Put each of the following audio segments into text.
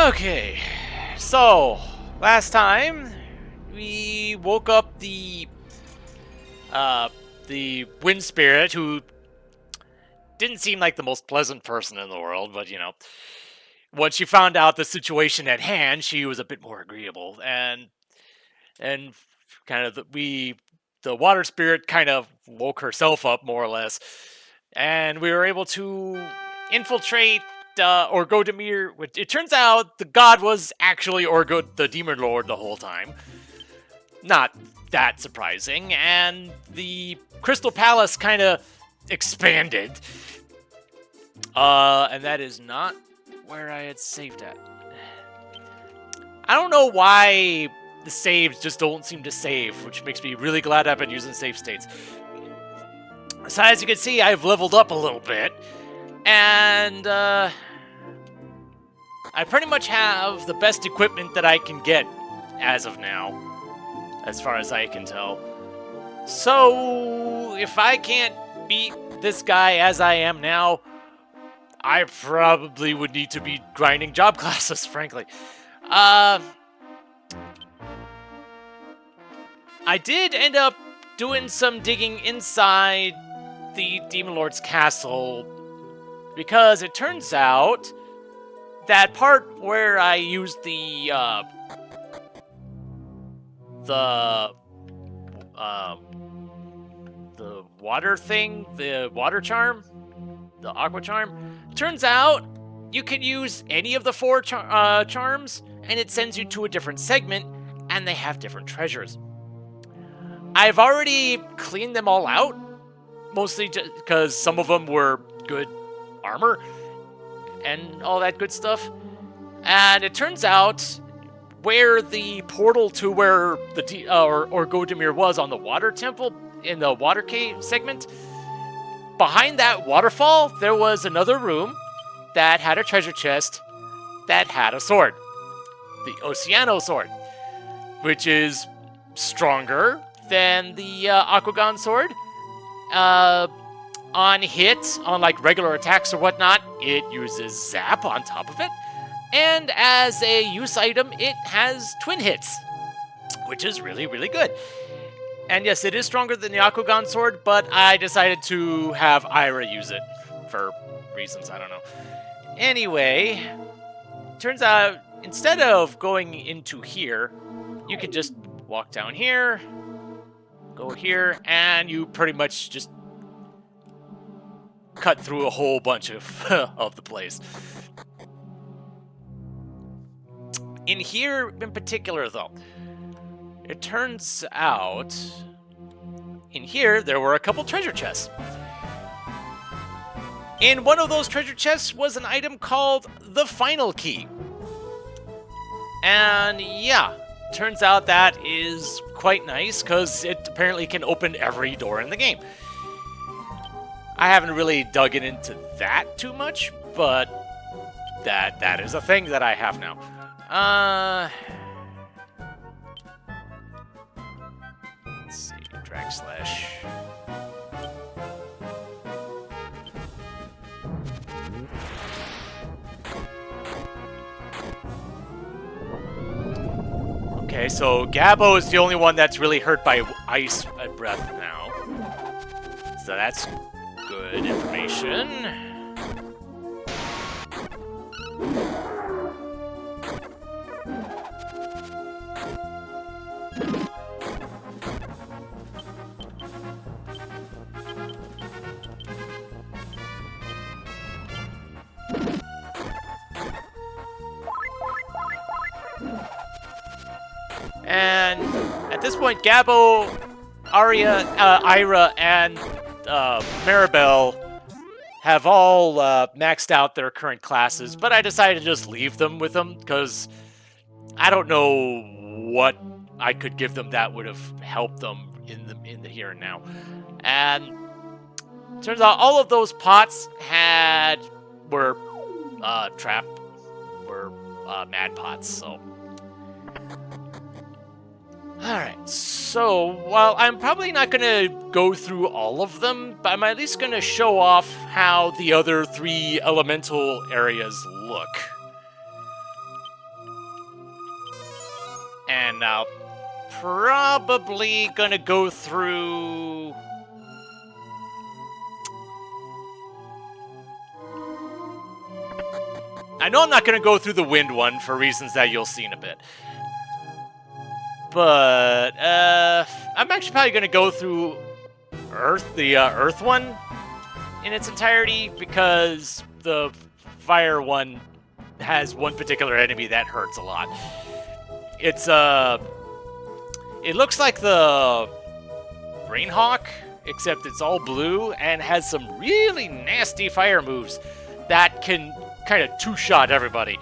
Okay, so last time we woke up the wind spirit, who didn't seem like the most pleasant person in the world, but once she found out the situation at hand, she was a bit more agreeable, and kind of the water spirit kind of woke herself up more or less, and we were able to infiltrate Orgodemir. Which it turns out the god was actually Orgo, the demon lord, the whole time. Not that surprising, and the Crystal Palace kind of expanded. And that is not where I had saved at. I don't know why the saves just don't seem to save, which makes me really glad I've been using save states. So as you can see, I've leveled up a little bit, and I pretty much have the best equipment that I can get as of now, as far as I can tell. So if I can't beat this guy as I am now, I probably would need to be grinding job classes, frankly. I did end up doing some digging inside the Demon Lord's castle, because it turns out that part where I used the water thing, the water charm, the aqua charm, turns out you can use any of the four charms, and it sends you to a different segment, and they have different treasures. I've already cleaned them all out, mostly just because some of them were good armor and all that good stuff. And it turns out where the portal to where the Orgodemir was on the water temple, in the water cave segment, behind that waterfall, there was another room that had a treasure chest that had a sword. The Oceano sword, which is stronger than the Aquagon sword. On hit, on like regular attacks or whatnot, it uses zap on top of it. And as a use item, it has twin hits, which is really, really good. And yes, it is stronger than the Aquagon sword, but I decided to have Ira use it for reasons I don't know. Anyway, turns out instead of going into here, you can just walk down here, go here, and you pretty much just cut through a whole bunch of of the place. In here in particular, though, it turns out in here there were a couple treasure chests. In one of those treasure chests was an item called the Final Key. And yeah, turns out that is quite nice, because it apparently can open every door in the game. I haven't really dug into that too much, but that is a thing that I have now. Let's see, drag slash. Okay, so Gabbo is the only one that's really hurt by ice breath now. So that's good information. And at this point, Gabbo, Ira, and Maribel have all maxed out their current classes, but I decided to just leave them with them, because I don't know what I could give them that would have helped them in the here and now. And turns out all of those pots were mad pots, so. Alright, so while I'm probably not going to go through all of them, but I'm at least going to show off how the other three elemental areas look. And I'll probably gonna go through... I know I'm not gonna go through the wind one for reasons that you'll see in a bit. But, I'm actually probably gonna go through the Earth one in its entirety, because the Fire one has one particular enemy that hurts a lot. It's, it looks like the Rainhawk, except it's all blue and has some really nasty fire moves that can kind of two-shot everybody.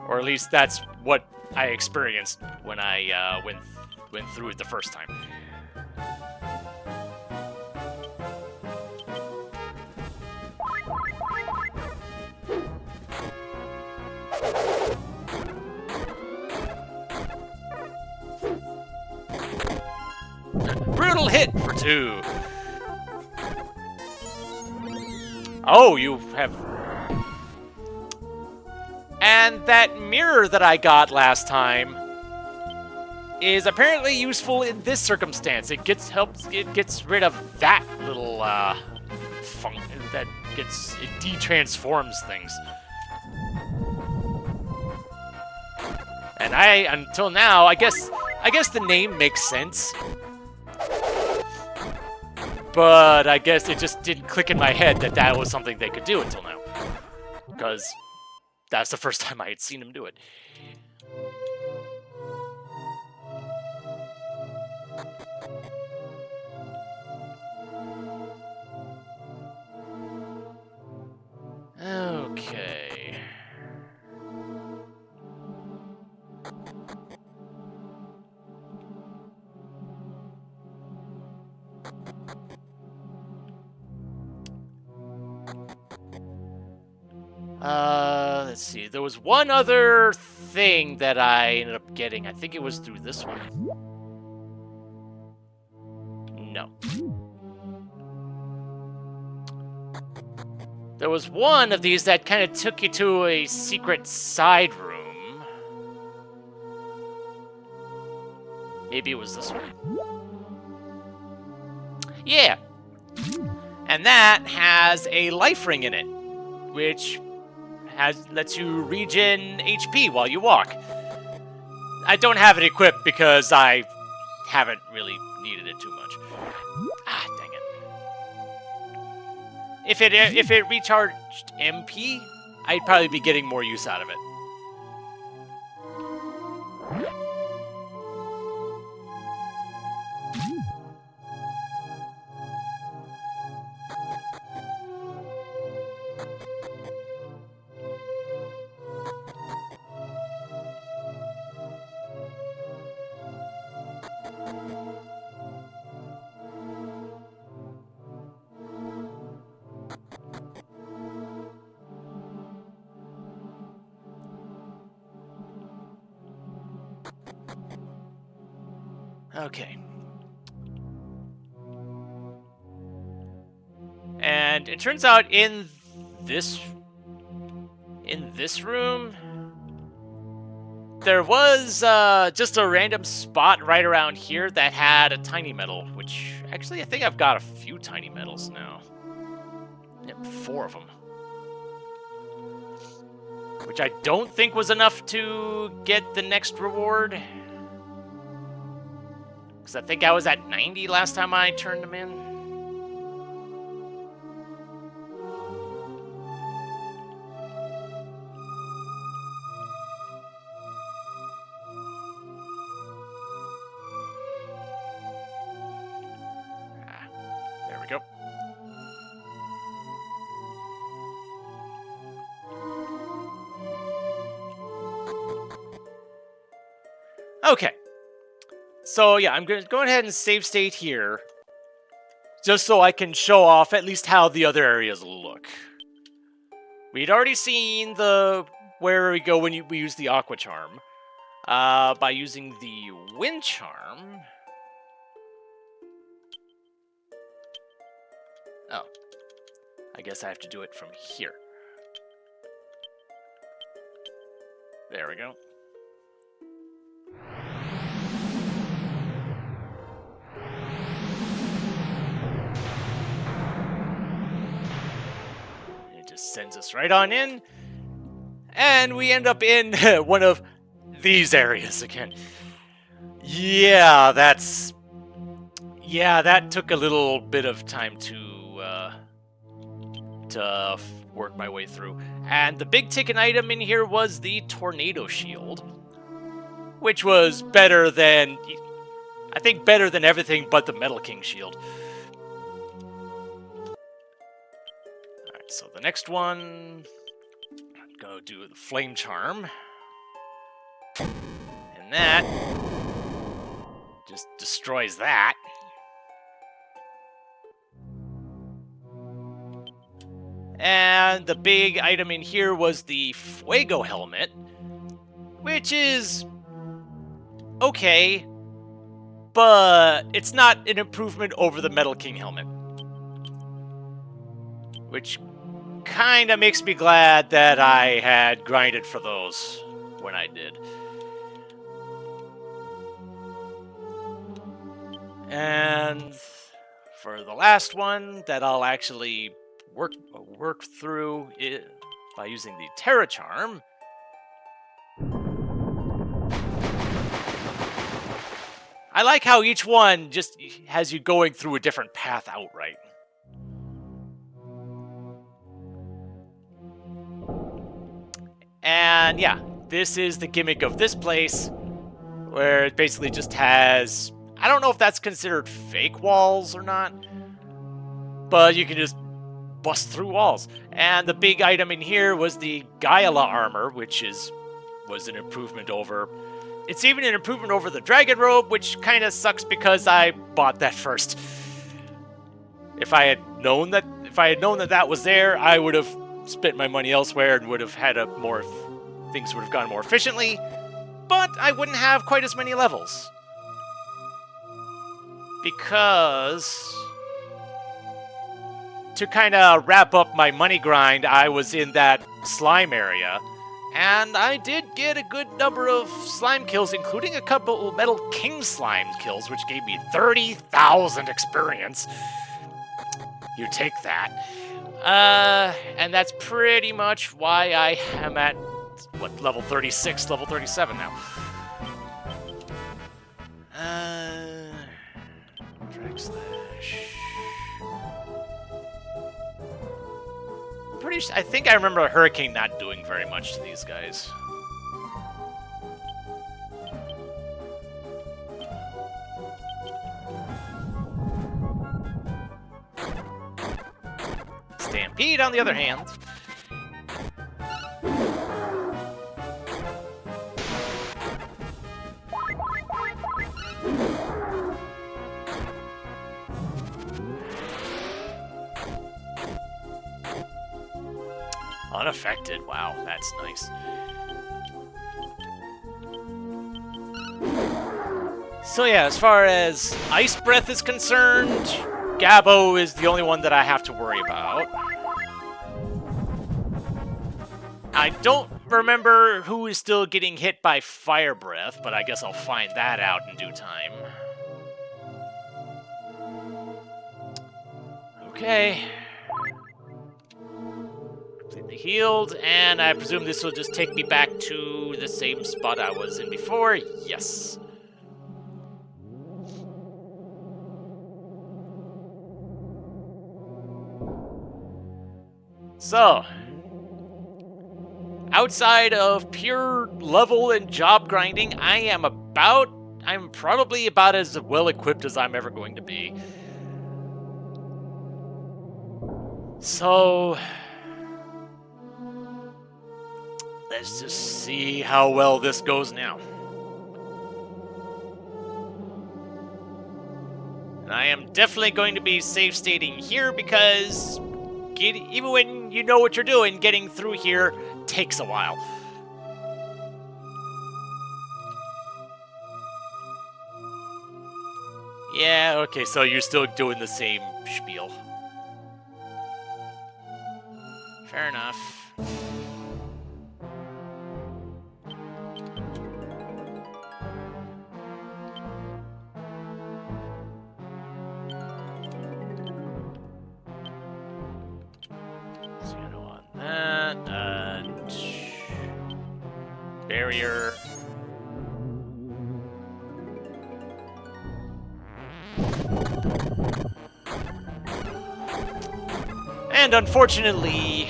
Or at least that's what I experienced when I went through it the first time. Brutal hit for 2. Oh, you have... And that mirror that I got last time is apparently useful in this circumstance. It gets rid of that little funk that it de-transforms things. And until now, I guess the name makes sense. But I guess it just didn't click in my head that that was something they could do until now. Because that's the first time I had seen him do it. Okay. Let's see. There was one other thing that I ended up getting. I think it was through this one. No. There was one of these that kind of took you to a secret side room. Maybe it was this one. Yeah. And that has a life ring in it, which lets you regen HP while you walk. I don't have it equipped because I haven't really needed it too much. Ah, dang it. If it recharged MP, I'd probably be getting more use out of it. Okay. And it turns out in this room, there was just a random spot right around here that had a tiny metal, which actually I think I've got a few tiny metals now. Yep, 4 of them. Which I don't think was enough to get the next reward. Because I think I was at 90 last time I turned them in. There we go. Okay. So yeah, I'm going to go ahead and save state here, just so I can show off at least how the other areas look. We'd already seen where we go when we use the Aqua Charm. By using the Wind Charm. Oh, I guess I have to do it from here. There we go. Just sends us right on in. And we end up in one of these areas again. Yeah, that took a little bit of time to work my way through. And the big ticket item in here was the tornado shield, which was better than, I think, better than everything but the Metal King shield. Alright, so the next one, go do the flame charm. And that just destroys that. And the big item in here was the Fuego helmet, which is okay, but it's not an improvement over the Metal King helmet, which kind of makes me glad that I had grinded for those when I did. And for the last one that I'll actually work through it by using the Terra Charm. I like how each one just has you going through a different path outright. And yeah, this is the gimmick of this place, where it basically just has, I don't know if that's considered fake walls or not, but you can just bust through walls. And the big item in here was the Gaila armor, which was an improvement over. It's even an improvement over the Dragon Robe, which kind of sucks because I bought that first. If I had known that that was there, I would have spent my money elsewhere and would have had things would have gone more efficiently. But I wouldn't have quite as many levels, because to kind of wrap up my money grind, I was in that slime area, and I did get a good number of slime kills, including a couple Metal King slime kills, which gave me 30,000 experience. You take that. And that's pretty much why I am at, what, level 36, level 37 now. Drag slash. I think I remember a Hurricane not doing very much to these guys. Stampede, on the other hand. Unaffected. Wow, that's nice. So yeah, as far as Ice Breath is concerned, Gabo is the only one that I have to worry about. I don't remember who is still getting hit by Fire Breath, but I guess I'll find that out in due time. Okay. Completely healed, and I presume this will just take me back to the same spot I was in before. Yes. So, outside of pure level and job grinding, I'm probably about as well equipped as I'm ever going to be. So, let's just see how well this goes now. And I am definitely going to be safe stating here, because even when you know what you're doing, getting through here takes a while. Yeah, okay, so you're still doing the same spiel. Fair enough. So, you know, on that, and barrier. And unfortunately,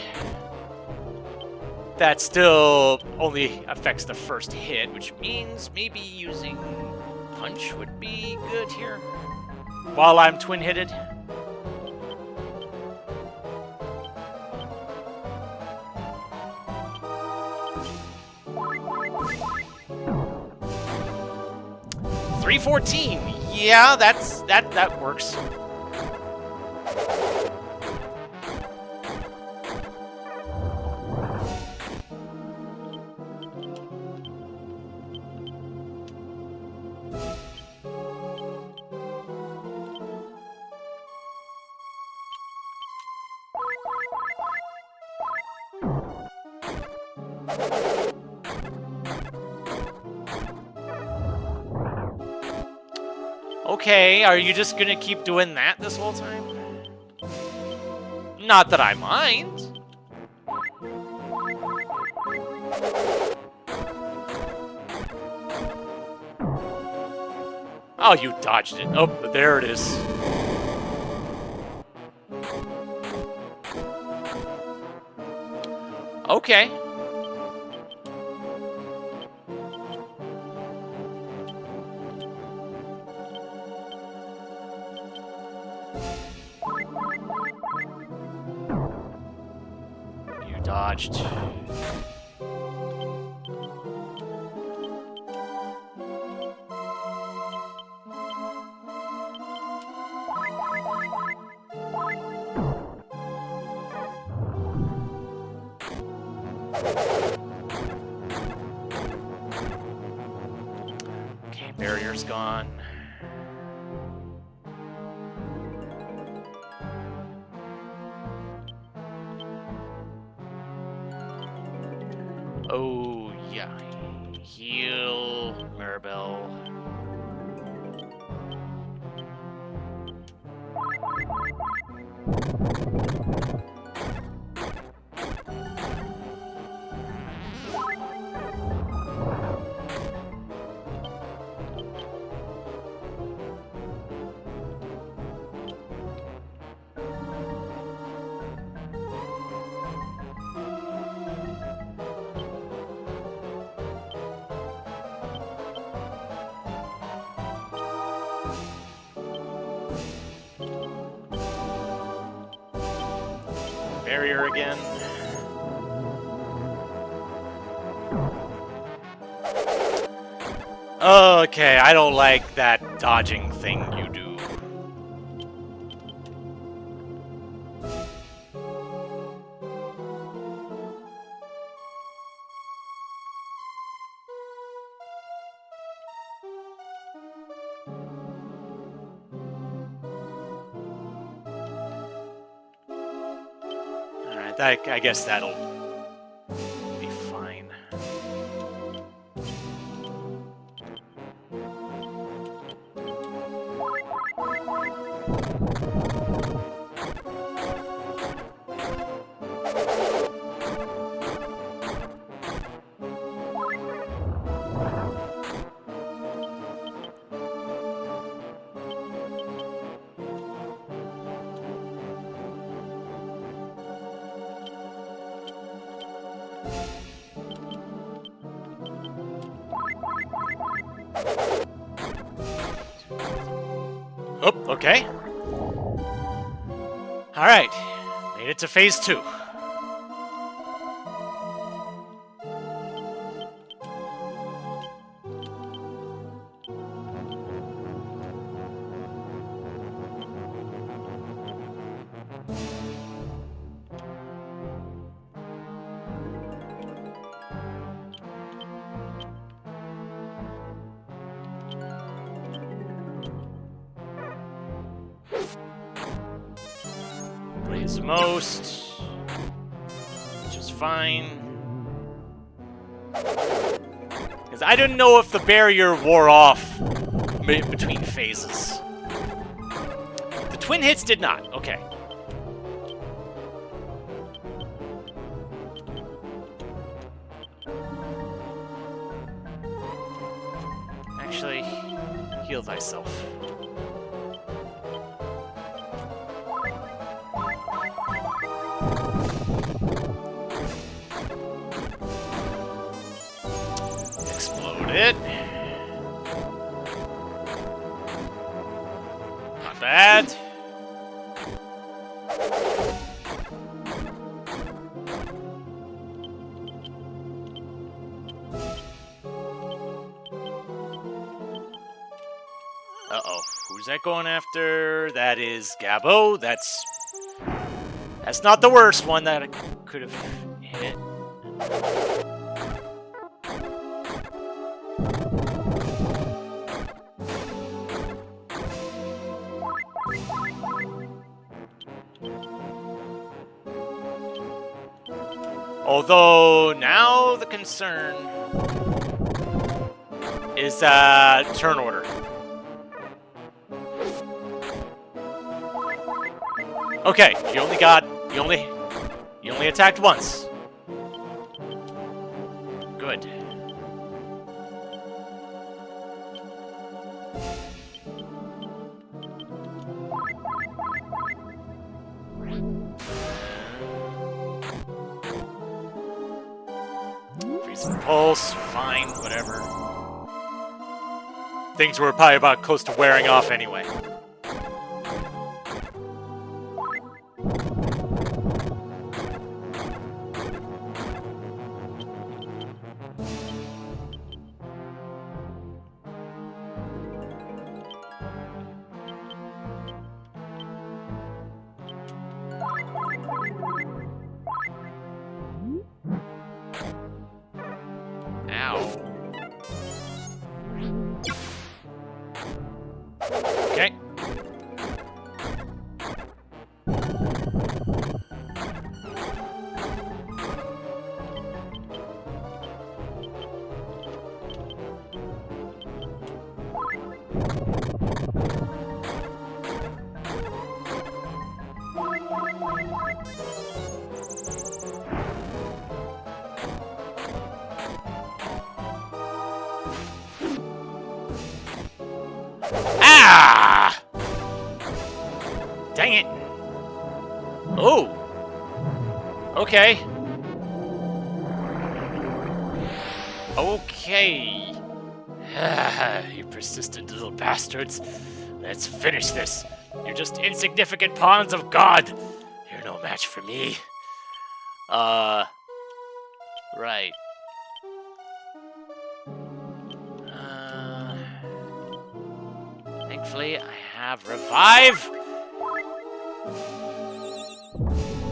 that still only affects the first hit, which means maybe using punch would be good here while I'm twin-hitted. $314. Yeah, that works. Okay, are you just gonna keep doing that this whole time? Not that I mind. Oh, you dodged it. Oh, there it is. Okay. You dodged. Okay, barrier's gone. Oh, yeah. Heal, Maribel. Barrier again. Okay, I don't like that dodging thing you do. Alright, I guess that'll be fine. Oh, okay. Alright, made it to phase 2. Blaze most, which is fine. Because I didn't know if the barrier wore off between phases. The twin hits did not. Okay. heal thyself. Explode it. Not bad. Uh-oh. Who's that going after? That is Gabo. That's not the worst one that I could have hit. Although now the concern is turn order. Okay, you only attacked once. Good. Freeze and pulse, fine, whatever. Things were probably about close to wearing off anyway. Okay. Ah! Dang it. Oh. Okay. Okay. You persistent little bastards. Let's finish this. You're just insignificant pawns of God. You're no match for me. Right. Thankfully, I have revive.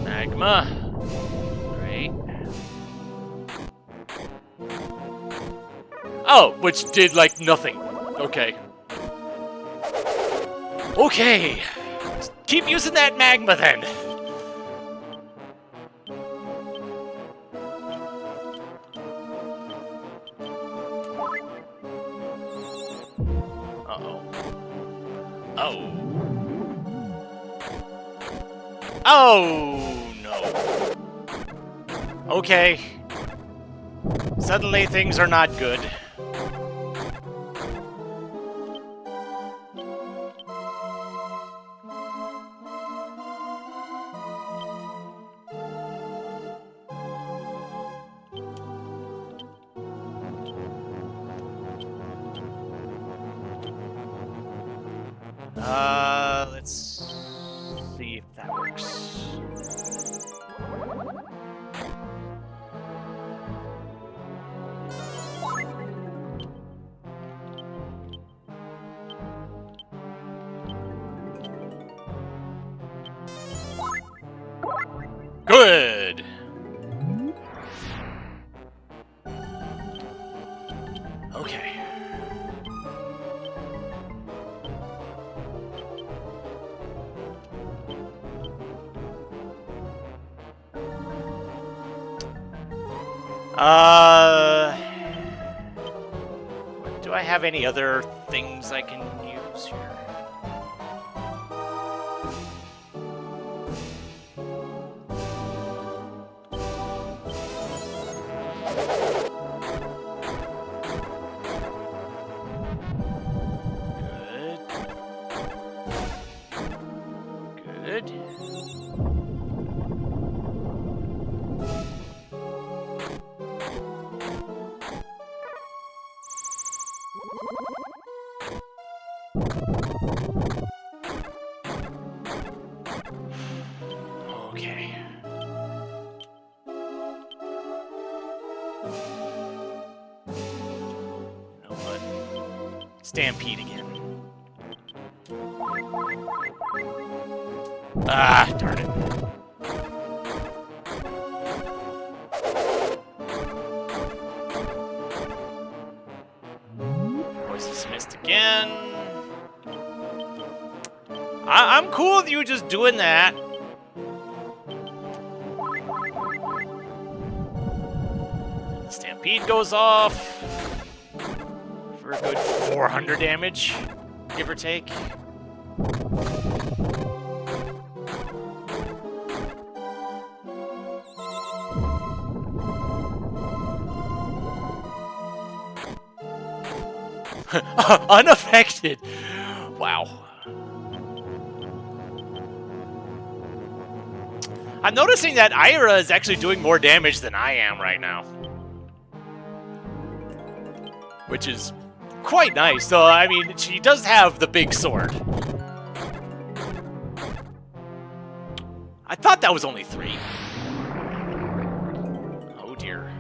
Magma. Great. Oh, which did like nothing. Okay. Okay. Keep using that magma then. Oh, no. Okay. Suddenly things are not good. Let's see if that works. Good. Okay. Do I have any other things I can use here? good. Okay. You know what? Stampede again. Ah, darn it. Voice dismissed again. I'm cool with you just doing that. Stampede goes off for a good 400 damage, give or take. Unaffected. Wow. I'm noticing that Ira is actually doing more damage than I am right now, which is quite nice. So, I mean, she does have the big sword. I thought that was only 3. Oh, dear.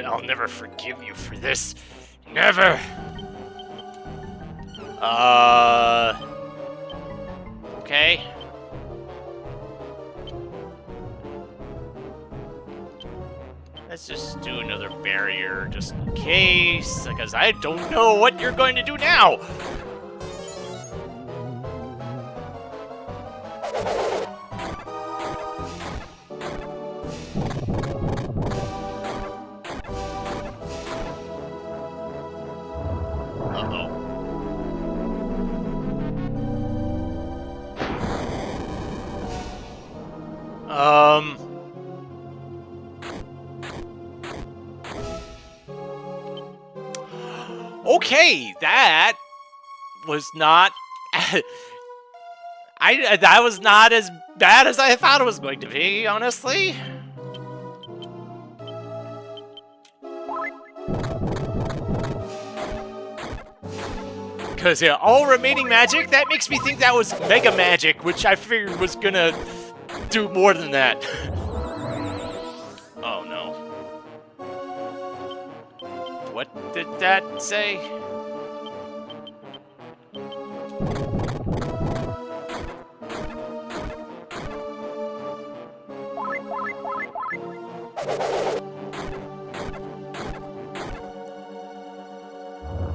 I'll never forgive you for this. Never. Okay. Let's just do another barrier just in case, because I don't know what you're going to do now. Okay, that was not... that was not as bad as I thought it was going to be, honestly. Because, yeah, all remaining magic, that makes me think that was Mega Magic, which I figured was gonna do more than that. Oh, no. What did that say?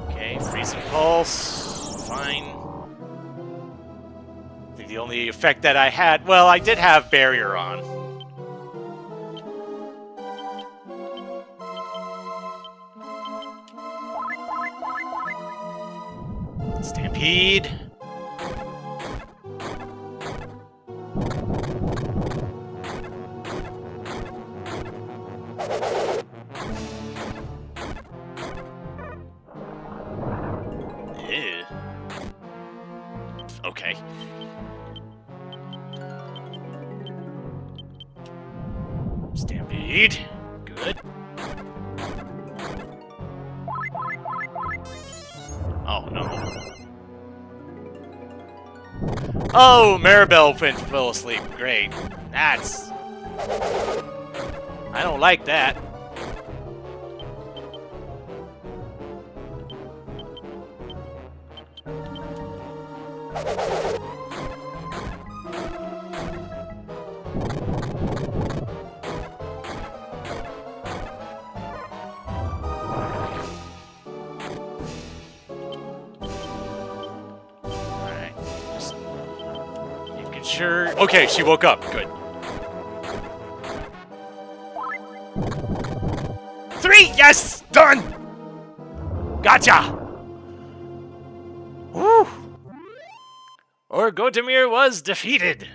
Okay, freezing pulse, fine. I think the only effect that I had, well, I did have barrier on. Stampede. Ew. Okay. Stampede. Good. Oh, no. Oh, Maribel fell asleep. Great. That's... I don't like that. Sure. Okay, she woke up. Good. 3! Yes! Done! Gotcha! Woo! Or Gotemir was defeated.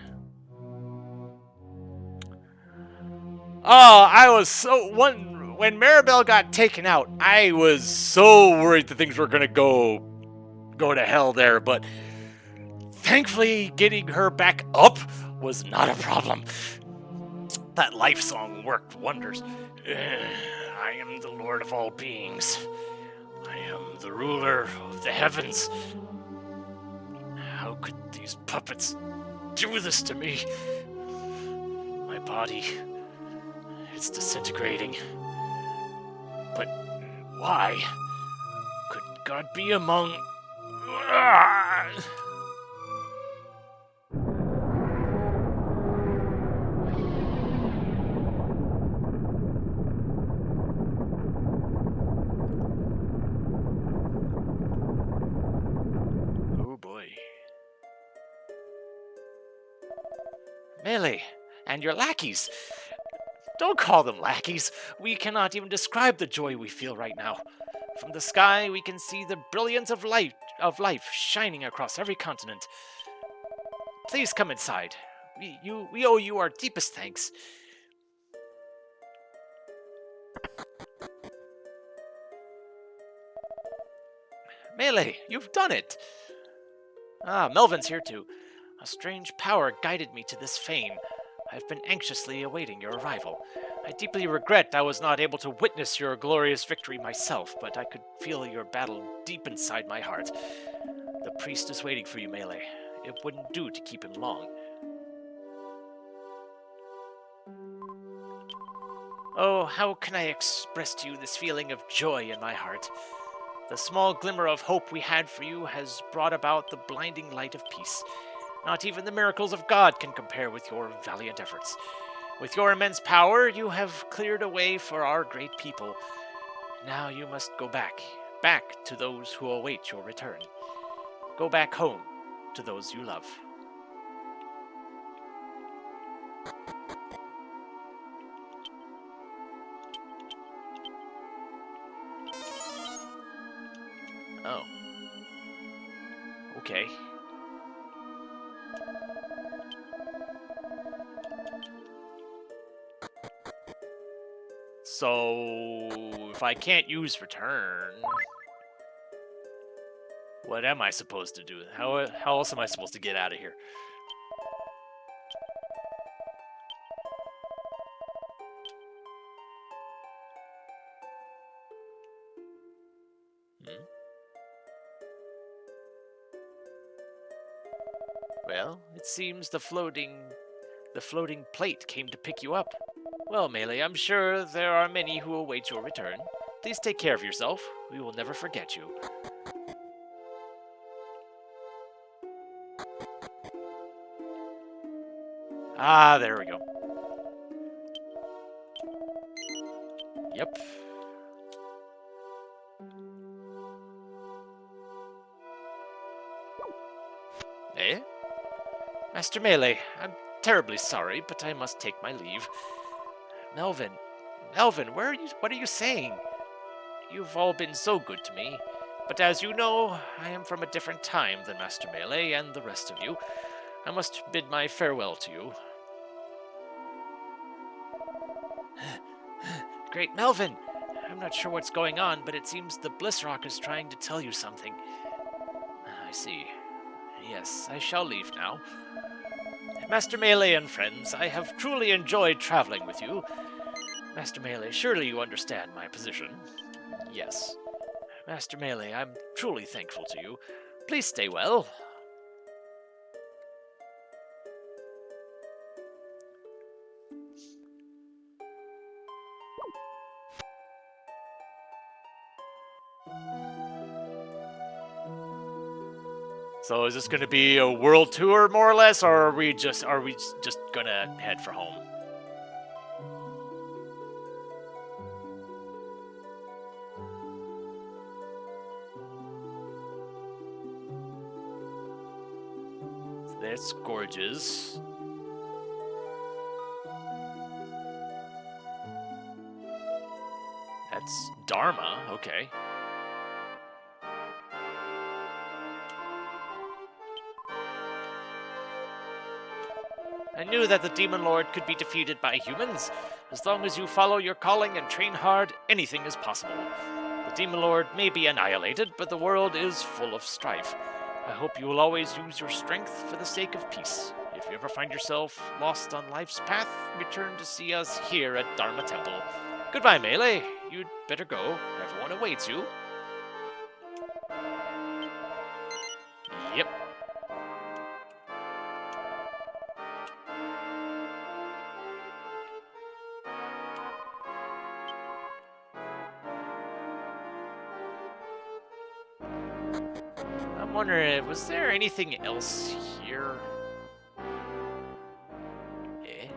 Oh, I was so... when Maribel got taken out, I was so worried that things were gonna go go to hell there, but thankfully getting her back up was not a problem. That life song worked wonders. I am the Lord of all beings. I am the ruler of the heavens. How could these puppets do this to me? My body, it's disintegrating. But why? Could God be among... Oh boy. Melee, and your lackeys. Don't call them lackeys. We cannot even describe the joy we feel right now. From the sky, we can see the brilliance of life shining across every continent. Please come inside. We owe you our deepest thanks. Melee, you've done it! Ah, Melvin's here too. A strange power guided me to this fane. I've been anxiously awaiting your arrival. I deeply regret I was not able to witness your glorious victory myself, but I could feel your battle deep inside my heart. The priest is waiting for you, Melee. It wouldn't do to keep him long. Oh, how can I express to you this feeling of joy in my heart? The small glimmer of hope we had for you has brought about the blinding light of peace. Not even the miracles of God can compare with your valiant efforts. With your immense power, you have cleared a way for our great people. Now you must go back to those who await your return. Go back home to those you love. Oh. Okay. So, if I can't use return, what am I supposed to do? How else am I supposed to get out of here? Well, it seems the floating plate came to pick you up. Well, Melee, I'm sure there are many who await your return. Please take care of yourself. We will never forget you. Ah, there we go. Yep. Eh? Master Melee, I'm terribly sorry, but I must take my leave. Melvin, what are you saying? You've all been so good to me, but as you know, I am from a different time than Master Melee and the rest of you. I must bid my farewell to you. Great Melvin! I'm not sure what's going on, but it seems the Bliss Rock is trying to tell you something. I see. Yes, I shall leave now. Master Melee and friends, I have truly enjoyed traveling with you. Master Melee, surely you understand my position. Yes. Master Melee, I'm truly thankful to you. Please stay well. So is this going to be a world tour, more or less, or are we just going to head for home? That's gorgeous. That's Dharma, okay. I knew that the Demon Lord could be defeated by humans. As long as you follow your calling and train hard, anything is possible. The The Demon Lord may be annihilated, but the world is full of strife. I hope you will always use your strength for the sake of peace. If you ever find yourself lost on life's path, return to see us here at Dharma Temple. Goodbye, Melee. You'd better go. Everyone awaits you. Yep. I'm wondering, was there anything else here? Eh?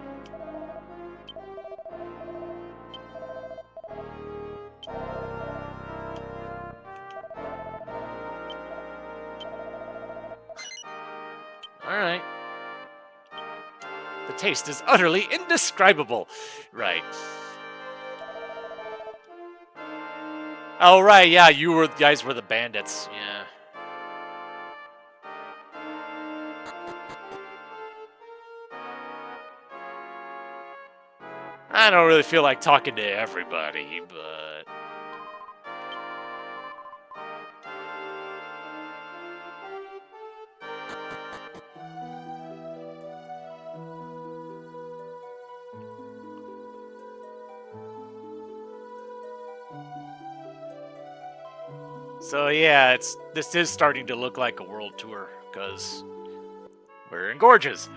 Alright. The taste is utterly indescribable. Right. Oh, right, yeah, you guys were the bandits. Yeah. I don't really feel like talking to everybody, but... So yeah, this is starting to look like a world tour, because we're in Gorges.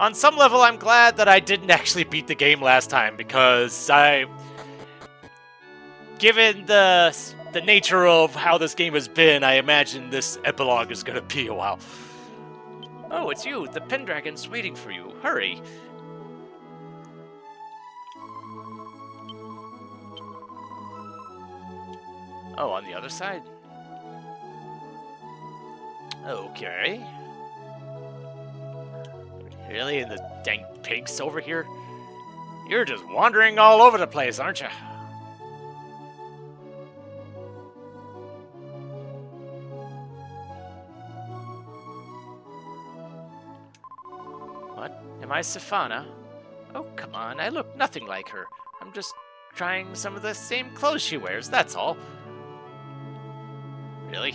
On some level, I'm glad that I didn't actually beat the game last time, because given the nature of how this game has been, I imagine this epilogue is going to be a while. Oh, it's you. The Pendragon's waiting for you. Hurry. Oh, on the other side? Okay. Really? And the dang pigs over here? You're just wandering all over the place, aren't you? What? Am I Safana? Oh, come on. I look nothing like her. I'm just trying some of the same clothes she wears, that's all. Really?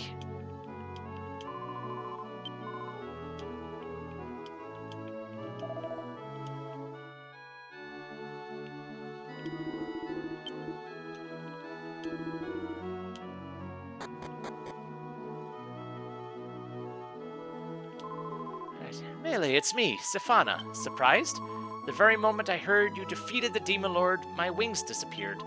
Melee, it's me, Safana. Surprised? The very moment I heard you defeated the Demon Lord, my wings disappeared.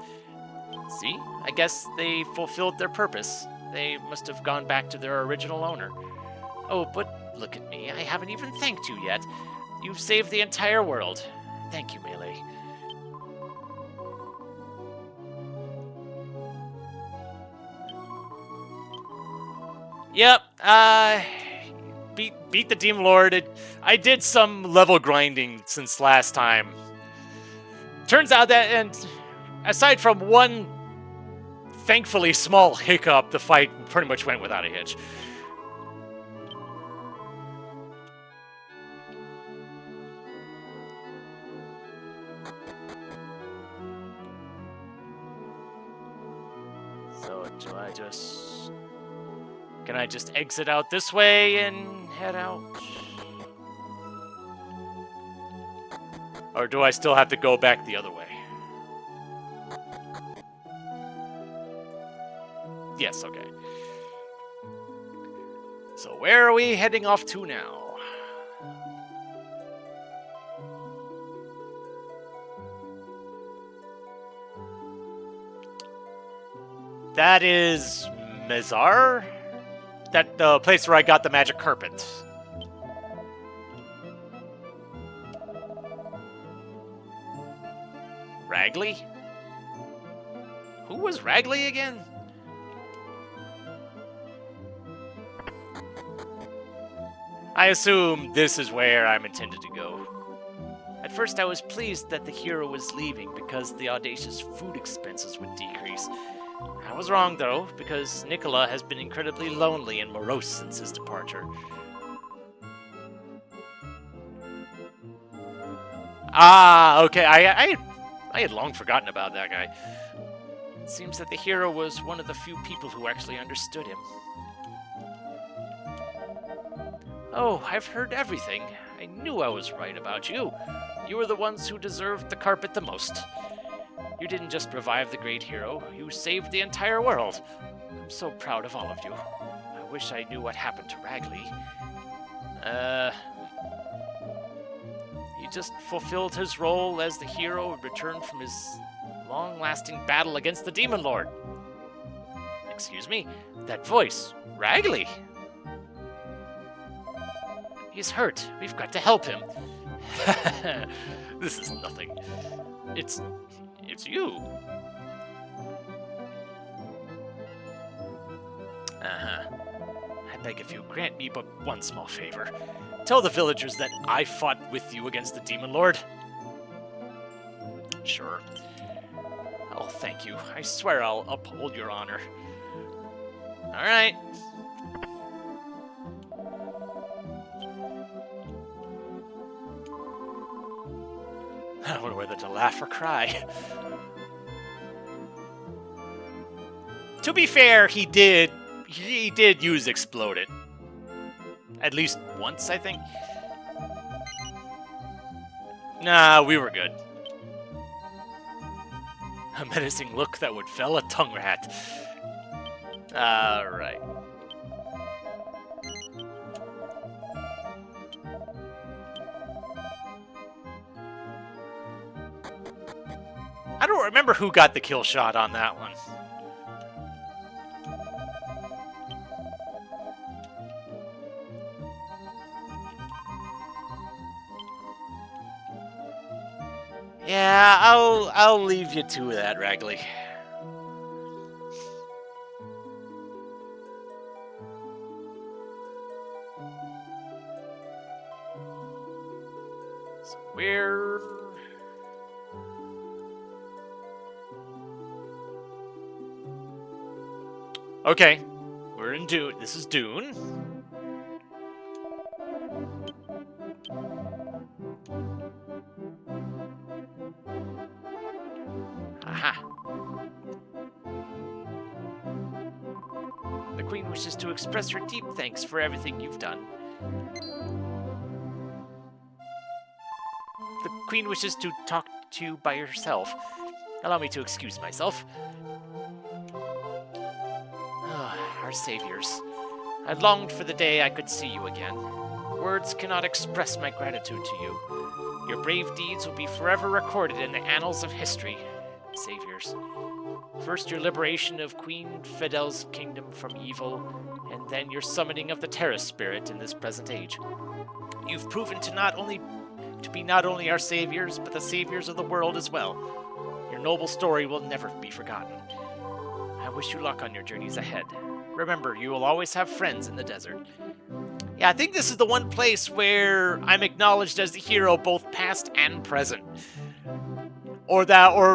See? I guess they fulfilled their purpose. They must have gone back to their original owner. Oh, but look at me. I haven't even thanked you yet. You've saved the entire world. Thank you, Melee. Yep, beat the Demon Lord. I did some level grinding since last time. Turns out that, and aside from one thankfully small hiccup, the fight pretty much went without a hitch. So do I just... Can I just exit out this way and head out? Or do I still have to go back the other way? Yes, okay. So where are we heading off to now? That is Mezar? That the place where I got the magic carpet. Ragley? Who was Ragley again? I assume this is where I'm intended to go. At first I was pleased that the hero was leaving because the audacious food expenses would decrease. I was wrong though, because Nicola has been incredibly lonely and morose since his departure. Ah, okay. I had long forgotten about that guy. It seems that the hero was one of the few people who actually understood him. Oh, I've heard everything. I knew I was right about you. You were the ones who deserved the carpet the most. You didn't just revive the great hero, you saved the entire world. I'm so proud of all of you. I wish I knew what happened to Ragley. He just fulfilled his role as the hero and returned from his long-lasting battle against the Demon Lord. Excuse me? That voice. Ragley! He's hurt. We've got to help him. This is nothing. It's you. Uh-huh. I beg of you, grant me but one small favor. Tell the villagers that I fought with you against the Demon Lord. Sure. Oh, thank you. I swear I'll uphold your honor. Alright. I don't know whether to laugh or cry. To be fair, he did use Exploded. At least once, I think. Nah, we were good. A menacing look that would fell a tongue rat. Alright. I don't remember who got the kill shot on that one. Yeah, I'll leave you to that, Ragley. So we're... Okay, we're in Dune. This is Dune. Aha. The Queen wishes to express her deep thanks for everything you've done. The Queen wishes to talk to you by herself. Allow me to excuse myself. Our saviors. I longed for the day I could see you again. Words cannot express my gratitude to you. Your brave deeds will be forever recorded in the annals of history, saviors. First, your liberation of Queen Fidel's kingdom from evil, and then your summoning of the Terra Spirit in this present age. You've proven to be not only our saviors, but the saviors of the world as well. Your noble story will never be forgotten. I wish you luck on your journeys ahead. Remember, you will always have friends in the desert. Yeah, I think this is the one place where I'm acknowledged as the hero, both past and present. Or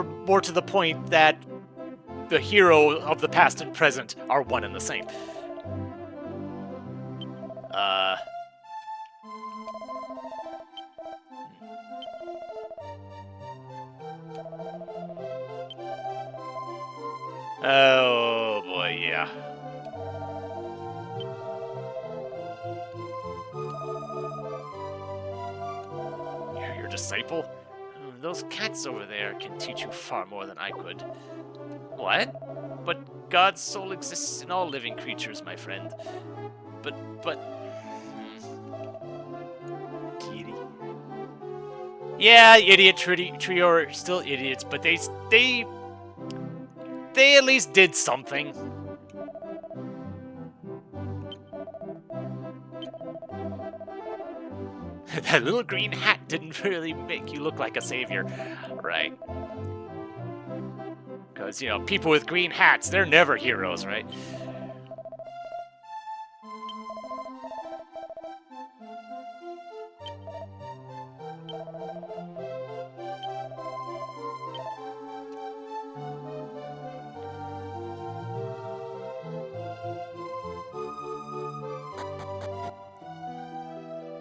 more to the point, that the hero of the past and present are one and the same. Oh boy, yeah. You're your disciple? Those cats over there can teach you far more than I could. What? But God's soul exists in all living creatures, my friend. But... Kitty. Yeah, idiot trio are still idiots, but they at least did something. That little green hat didn't really make you look like a savior, right? Because, you know, people with green hats, they're never heroes, right?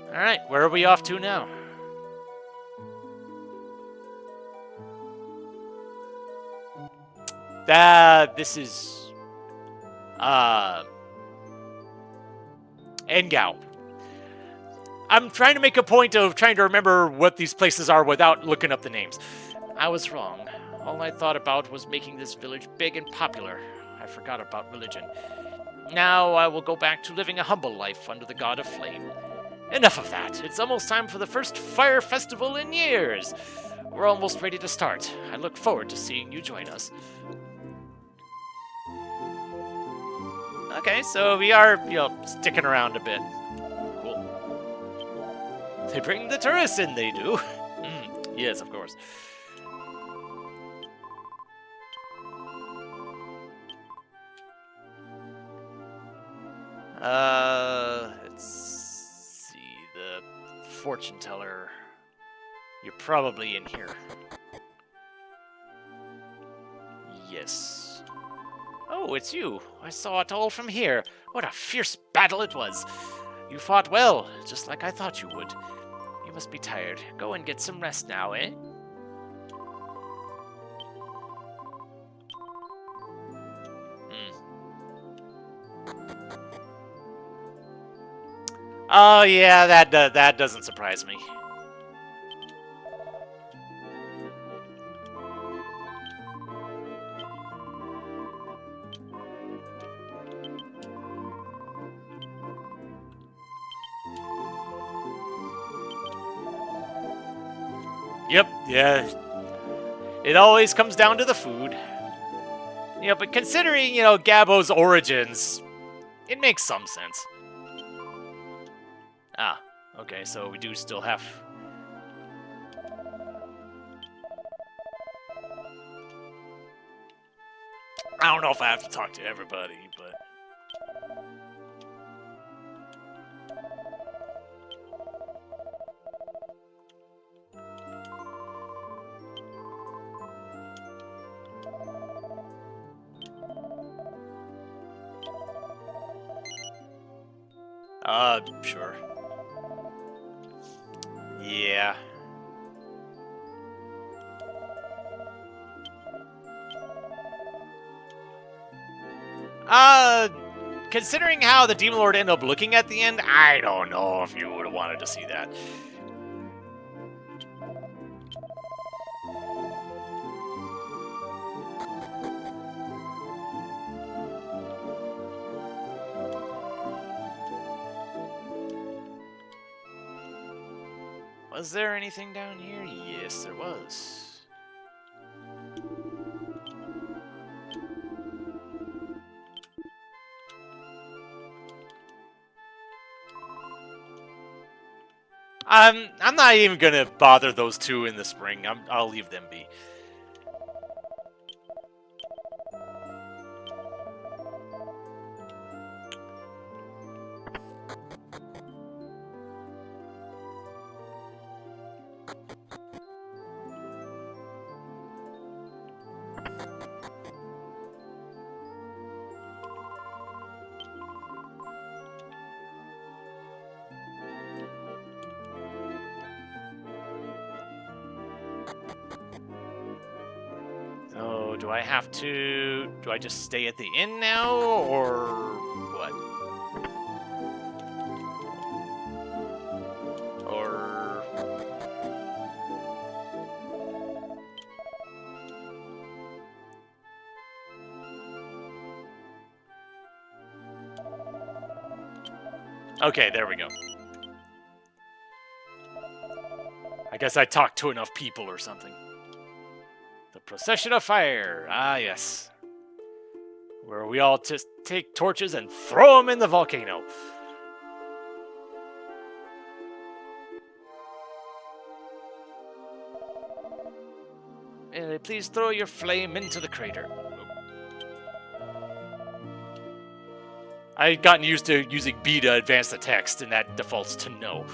Alright, where are we off to now? This is Engao. I'm trying to make a point of trying to remember what these places are without looking up the names. I was wrong. All I thought about was making this village big and popular. I forgot about religion. Now I will go back to living a humble life under the god of flame. Enough of that. It's almost time for the first fire festival in years. We're almost ready to start. I look forward to seeing you join us. Okay, so we are, sticking around a bit. Cool. They bring the tourists in, they do. Yes, of course. Let's see. The fortune teller. You're probably in here. Yes. Oh, it's you. I saw it all from here. What a fierce battle it was. You fought well, just like I thought you would. You must be tired. Go and get some rest now, eh? Oh yeah, that doesn't surprise me. Yep, yeah. It always comes down to the food. But considering, Gabbo's origins, it makes some sense. Ah, okay, so we do still have... I don't know if I have to talk to everybody, but... Sure. Yeah. Considering how the Demon Lord ended up looking at the end, I don't know if you would have wanted to see that. Was there anything down here? Yes, there was. I'm not even gonna bother those two in the spring. I'll leave them be. Do I have to... Do I just stay at the inn now, or what? Or... Okay, there we go. I guess I talked to enough people or something. The Procession of Fire. Ah, yes. Where we all just take torches and throw them in the volcano. Please throw your flame into the crater. I've gotten used to using B to advance the text, and that defaults to no.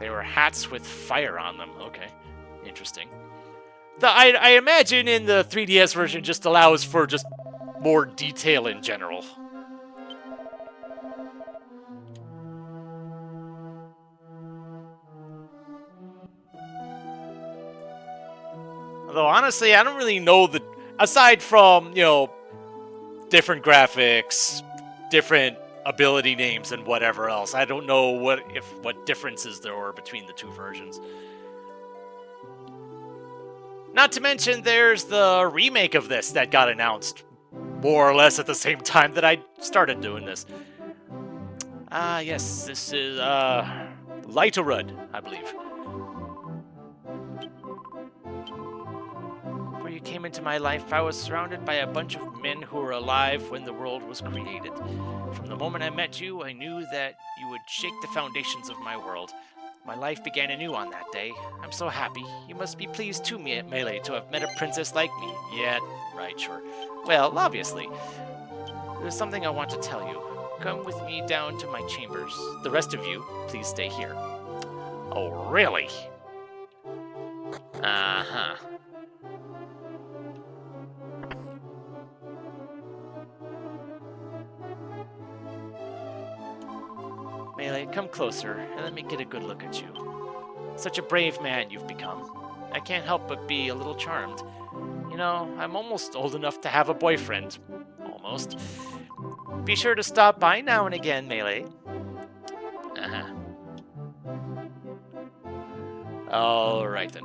They were hats with fire on them. Okay, interesting. I imagine in the 3DS version just allows for just more detail in general. Although, honestly, I don't really know aside from, different graphics, different ability names, and whatever else, I don't know what differences there were between the two versions. Not to mention, there's the remake of this that got announced more or less at the same time that I started doing this. Yes, this is, MeleeWizard, I believe. Before you came into my life, I was surrounded by a bunch of men who were alive when the world was created. From the moment I met you, I knew that you would shake the foundations of my world. My life began anew on that day. I'm so happy. You must be pleased too, Melee, to have met a princess like me. Yeah, right, sure. Well, obviously. There's something I want to tell you. Come with me down to my chambers. The rest of you, please stay here. Oh, really? Uh-huh. Melee, come closer, and let me get a good look at you. Such a brave man you've become. I can't help but be a little charmed. You know, I'm almost old enough to have a boyfriend. Almost. Be sure to stop by now and again, Melee. Uh-huh. Alright then.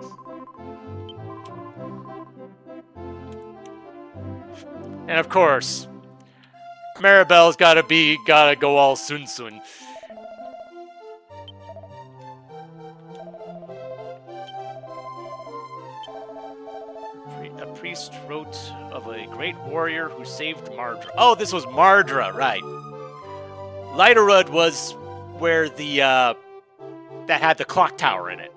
And of course, Maribel's gotta go all soon. A priest wrote of a great warrior who saved Mardra. Oh, this was Mardra, right. MeleeWizard was where that had the clock tower in it.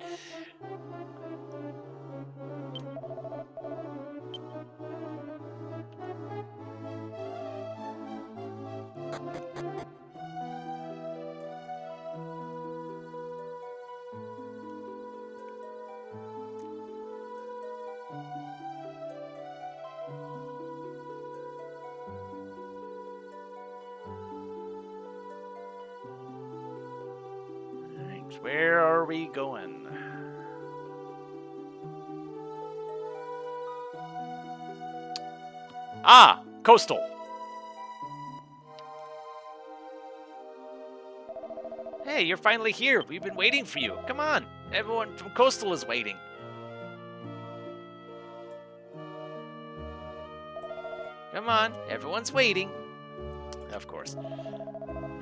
Where are we going? Ah, Coastal. Hey, you're finally here. We've been waiting for you. Come on. Everyone from Coastal is waiting. Come on. Everyone's waiting. Of course.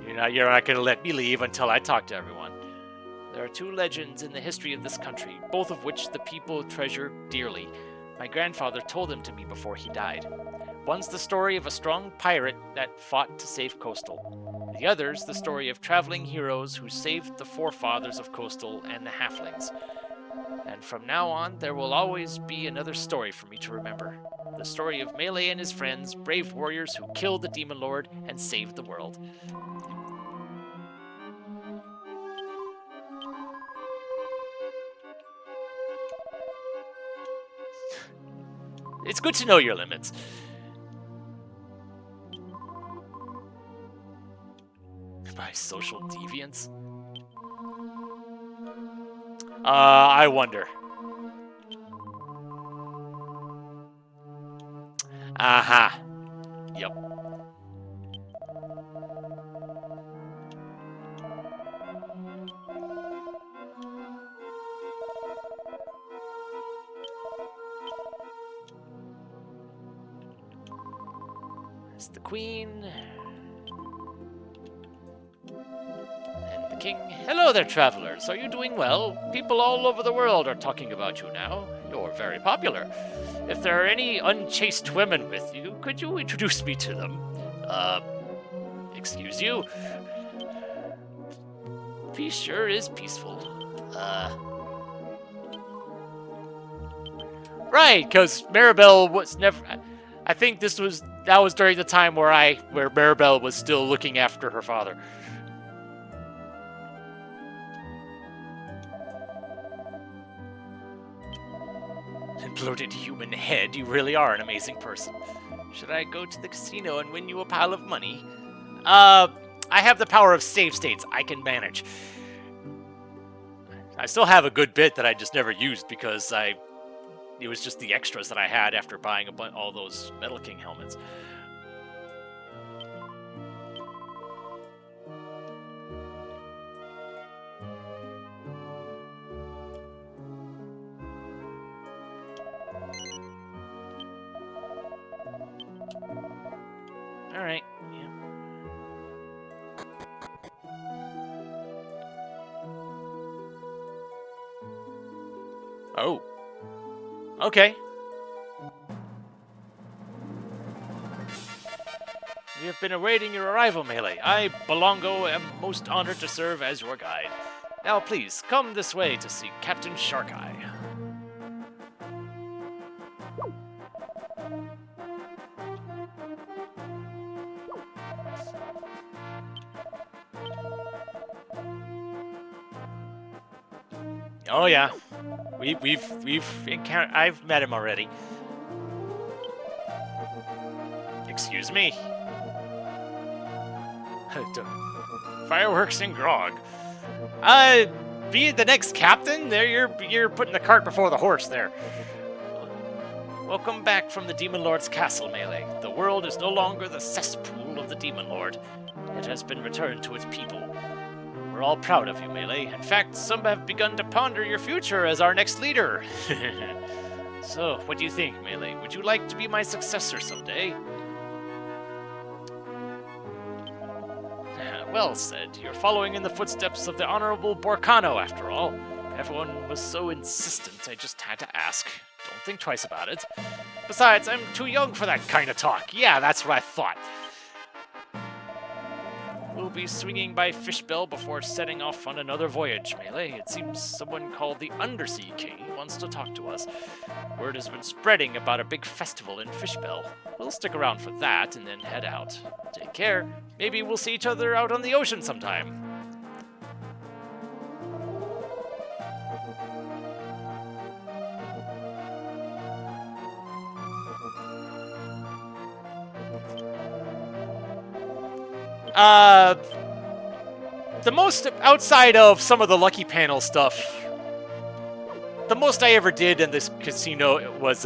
You're not going to let me leave until I talk to everyone. There are two legends in the history of this country, both of which the people treasure dearly. My grandfather told them to me before he died. One's the story of a strong pirate that fought to save Coastal. The other's the story of traveling heroes who saved the forefathers of Coastal and the halflings. And from now on, there will always be another story for me to remember. The story of Melee and his friends, brave warriors who killed the Demon Lord and saved the world. It's good to know your limits. By social deviance? I wonder. Aha. Yep. There's the Queen. And the King. Hello there, travelers. Are you doing well? People all over the world are talking about you now. You're very popular. If there are any unchaste women with you, could you introduce me to them? Excuse you? Peace sure is peaceful. Right, because Maribel was never... I think that was during the time where Maribel was still looking after her father. Bloated human head, you really are an amazing person. Should I go to the casino and win you a pile of money? I have the power of save states. I can manage. I still have a good bit that I just never used because I It was just the extras that I had after buying all those Metal King helmets. Alright, yeah. Oh. Okay. We have been awaiting your arrival, Melee. I, Belongo, am most honored to serve as your guide. Now please, come this way to see Captain Sharkeye. Oh yeah, we've encountered. I've met him already. Excuse me. Fireworks and grog. Be the next captain. There, you're putting the cart before the horse. There. Welcome back from the Demon Lord's castle, Melee. The world is no longer the cesspool of the Demon Lord. It has been returned to its people. We're all proud of you, Melee. In fact, some have begun to ponder your future as our next leader. So, what do you think, Melee? Would you like to be my successor someday? Well said. You're following in the footsteps of the Honorable Borcano, after all. Everyone was so insistent, I just had to ask. Don't think twice about it. Besides, I'm too young for that kind of talk. Yeah, that's what I thought. We'll be swinging by Fishbell before setting off on another voyage, Melee. It seems someone called the Undersea King wants to talk to us. Word has been spreading about a big festival in Fishbell. We'll stick around for that and then head out. Take care. Maybe we'll see each other out on the ocean sometime. The most, outside of some of the Lucky Panel stuff, the most I ever did in this casino was,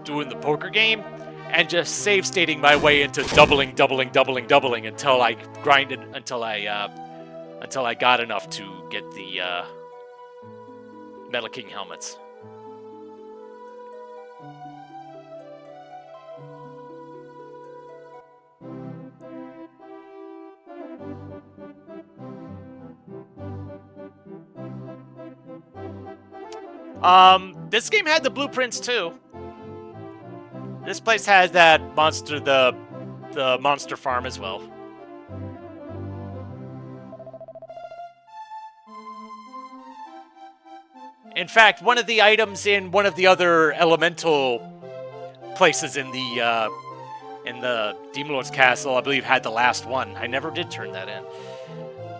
doing the poker game, and just save stating my way into doubling until I grinded, until I got enough to get the, Metal King helmets. This game had the blueprints too. This place has that monster, the monster farm as well. In fact, one of the items in one of the other elemental places in the Demon Lord's castle, I believe, had the last one. I never did turn that in.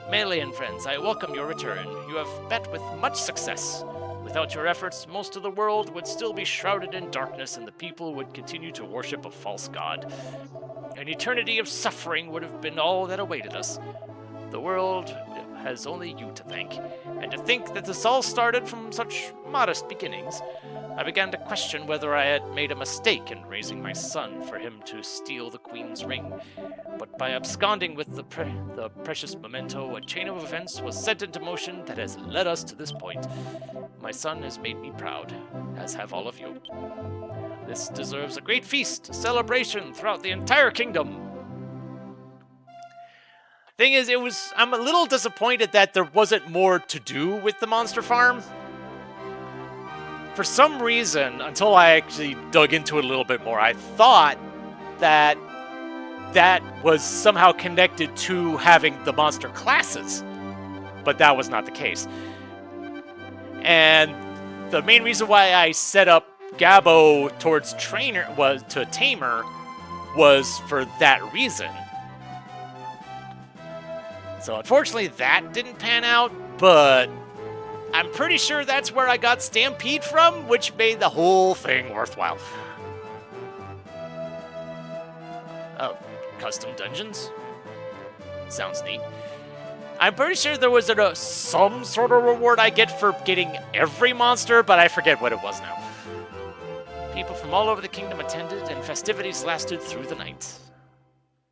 Melee and friends, I welcome your return. You have met with much success. Without your efforts, most of the world would still be shrouded in darkness and the people would continue to worship a false god. An eternity of suffering would have been all that awaited us. The world has only you to thank. And to think that this all started from such modest beginnings, I began to question whether I had made a mistake in raising my son for him to steal the Queen's ring. But by absconding with the precious memento, a chain of events was set into motion that has led us to this point. My son has made me proud, as have all of you. This deserves a great feast, a celebration throughout the entire kingdom. Thing is, I'm a little disappointed that there wasn't more to do with the monster farm. For some reason, until I actually dug into it a little bit more, I thought that that was somehow connected to having the monster classes, but that was not the case. And the main reason why I set up Gabo towards Tamer was for that reason. So unfortunately that didn't pan out, but I'm pretty sure that's where I got Stampede from, which made the whole thing worthwhile. Oh, custom dungeons? Sounds neat. I'm pretty sure there was some sort of reward I get for getting every monster, but I forget what it was now. People from all over the kingdom attended, and festivities lasted through the night.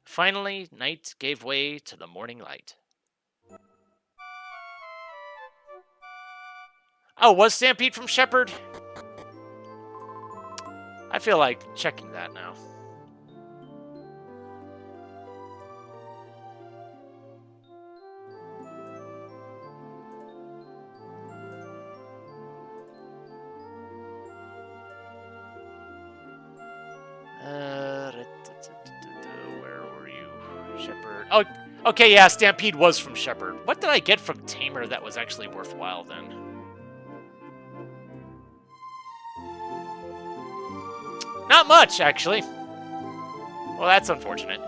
Finally, night gave way to the morning light. Oh, was Stampede from Shepherd? I feel like checking that now. Where were you? Shepherd. Oh, okay, yeah, Stampede was from Shepherd. What did I get from Tamer that was actually worthwhile then? Not much, actually. Well, that's unfortunate.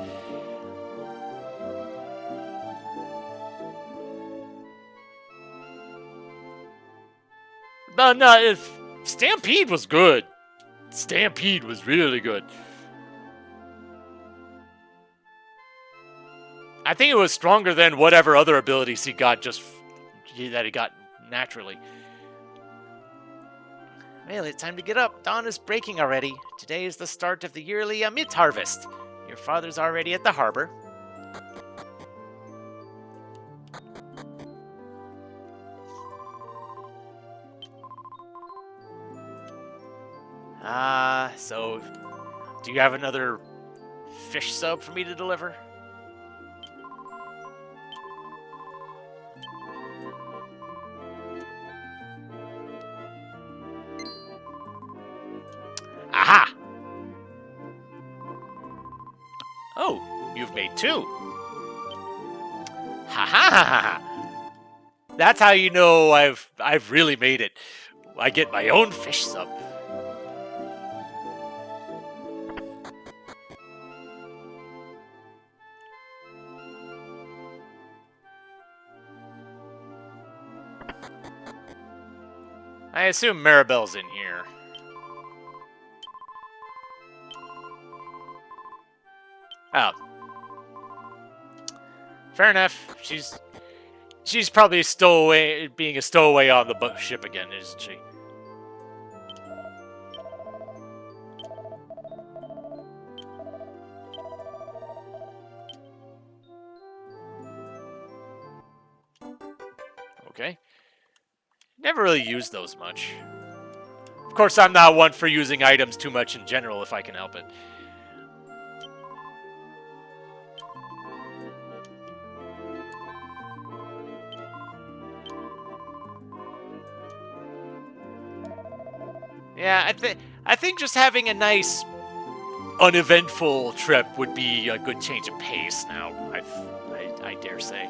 But no, Stampede was good. Stampede was really good. I think it was stronger than whatever other abilities he got that he got naturally. Well, it's time to get up. Dawn is breaking already. Today is the start of the yearly Amit harvest. Your father's already at the harbor. So do you have another fish sub for me to deliver? Aha! Oh, you've made 2. Ha ha ha ha! That's how you know I've really made it. I get my own fish sub. I assume Maribel's in here. Oh. Fair enough. She's probably being a stowaway on the ship again, isn't she? Okay. Never really used those much. Of course, I'm not one for using items too much in general if I can help it. Yeah, I think just having a nice, uneventful trip would be a good change of pace now, I dare say.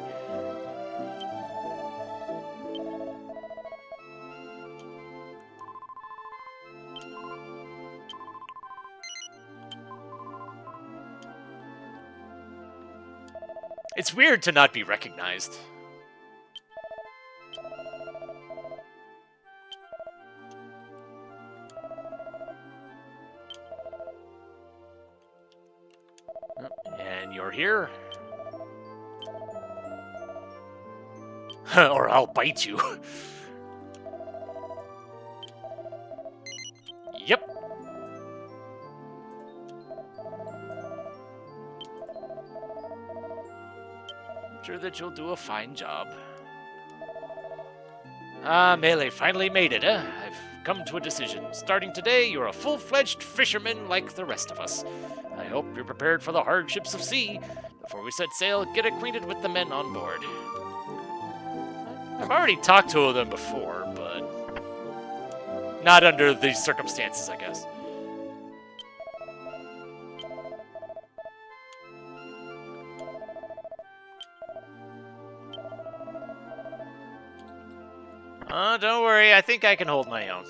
It's weird to not be recognized. And you're here. Or I'll bite you. Yep. I'm sure that you'll do a fine job. Ah, Melee finally made it, eh? I've come to a decision. Starting today, you're a full-fledged fisherman like the rest of us. I hope you're prepared for the hardships of sea. Before we set sail, get acquainted with the men on board. I've already talked to them before, but not under these circumstances, I guess. Don't worry, I think I can hold my own.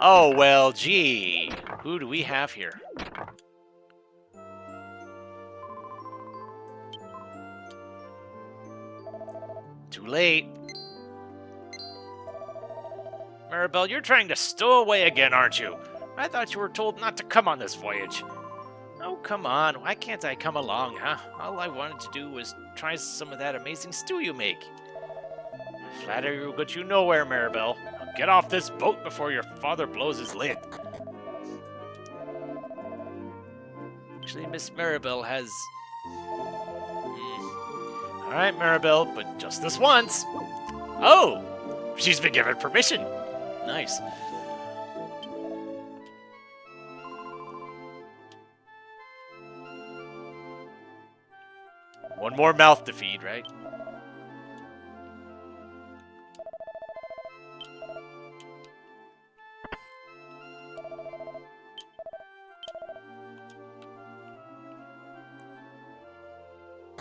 Oh, well, gee. Who do we have here? Too late. Maribel, you're trying to stow away again, aren't you? I thought you were told not to come on this voyage. Oh, come on. Why can't I come along, huh? All I wanted to do was try some of that amazing stew you make. Flattery will get you nowhere, Maribel. Now get off this boat before your father blows his lid. Actually, Miss Maribel has... Alright, Maribel, but just this once. Oh! She's been given permission. Nice. One more mouth to feed, right?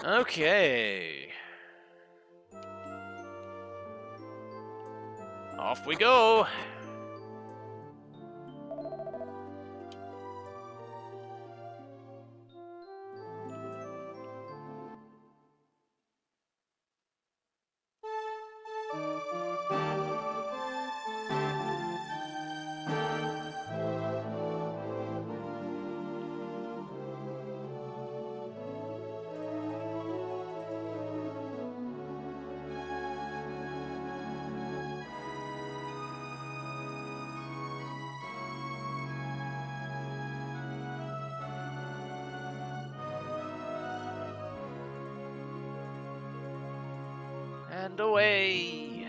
Okay. Off we go. And away.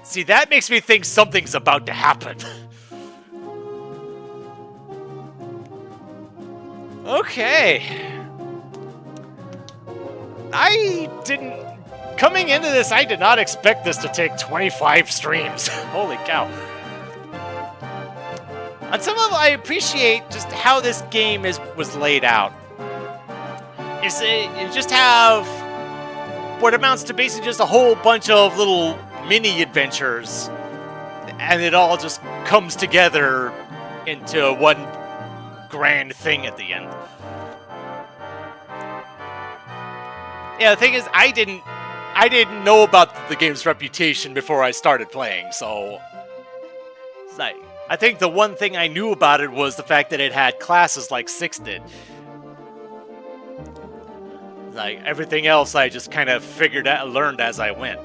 See, that makes me think something's about to happen. Okay. Coming into this, I did not expect this to take 25 streams. Holy cow. On some level, I appreciate just how this game was laid out. You just have what amounts to basically just a whole bunch of little mini adventures, and it all just comes together into one grand thing at the end. Yeah, the thing is, I didn't know about the game's reputation before I started playing, so it's like, I think the one thing I knew about it was the fact that it had classes like 6 did. Like, everything else I just kind of learned as I went.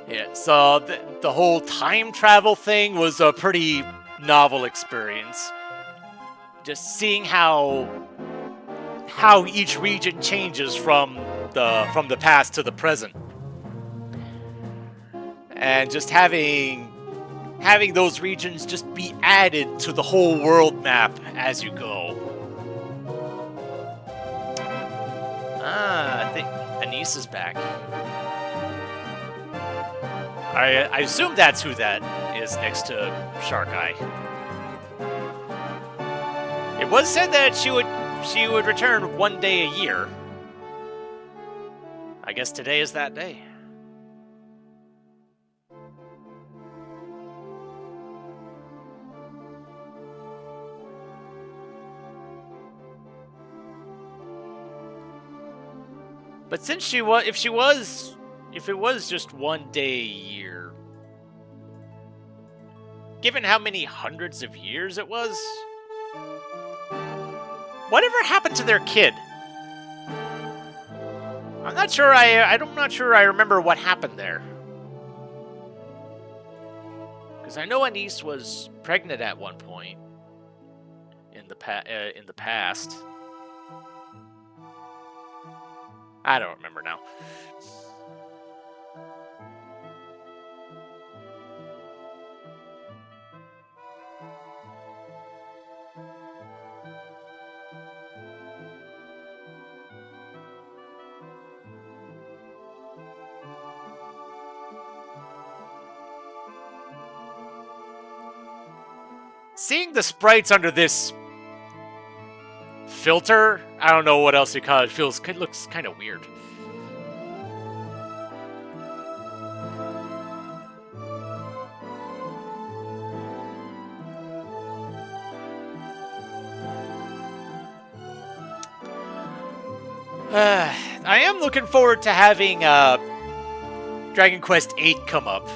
Yeah, so the whole time travel thing was a pretty novel experience. Just seeing how each region changes from the past to the present, and just having those regions just be added to the whole world map as you go. I think Anise is back. I assume that's who that is next to Shark Eye. It was said that she would return one day a year. I guess today is that day. But since if it was just one day a year, given how many hundreds of years it was, whatever happened to their kid? I'm not sure. I'm not sure I remember what happened there. Because I know Anise was pregnant at one point in the past. I don't remember now. Seeing the sprites under this filter, I don't know what else you call it, it looks kind of weird. I am looking forward to having Dragon Quest VIII come up,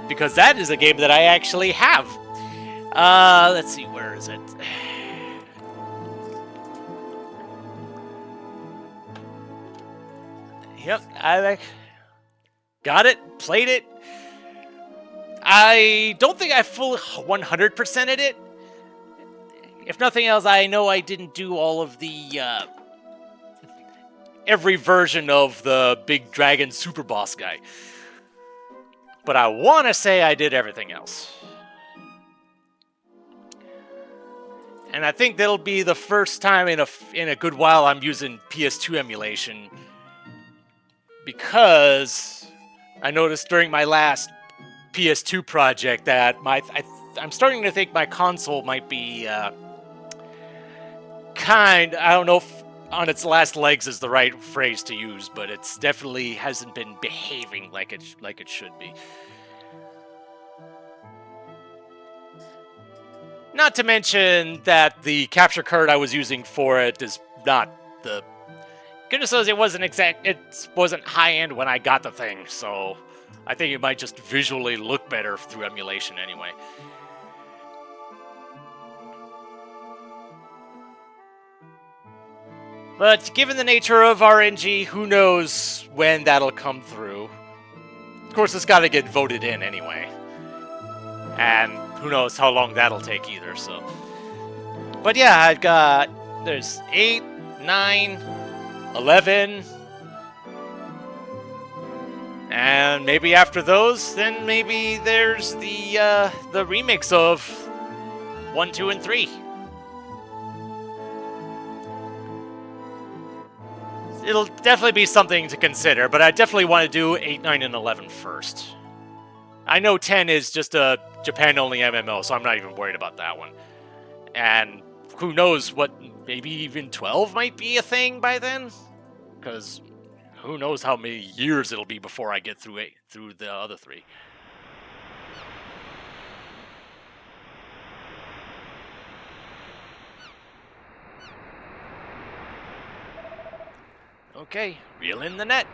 because that is a game that I actually have. Let's see, where is it? Yep, I got it, played it. I don't think I full 100%ed it. If nothing else, I know I didn't do all of the every version of the big dragon super boss guy. But I want to say I did everything else. And I think that'll be the first time in a good while I'm using PS2 emulation, because I noticed during my last PS2 project that I'm starting to think my console might be I don't know if on its last legs is the right phrase to use, but it's definitely hasn't been behaving like it should be. Not to mention that the capture card I was using for it is not the goodness knows it wasn't high end when I got the thing, so I think it might just visually look better through emulation anyway. But given the nature of RNG, who knows when that'll come through. Of course, it's got to get voted in anyway. And who knows how long that'll take either, so. But yeah, there's 8, 9, 11. And maybe after those, then maybe there's the remix of 1, 2, and 3. It'll definitely be something to consider, but I definitely want to do 8, 9, and 11 first. I know 10 is just a Japan-only MMO, so I'm not even worried about that one. And who knows what, maybe even 12 might be a thing by then? Because who knows how many years it'll be before I get through the other 3. Okay, reel in the net.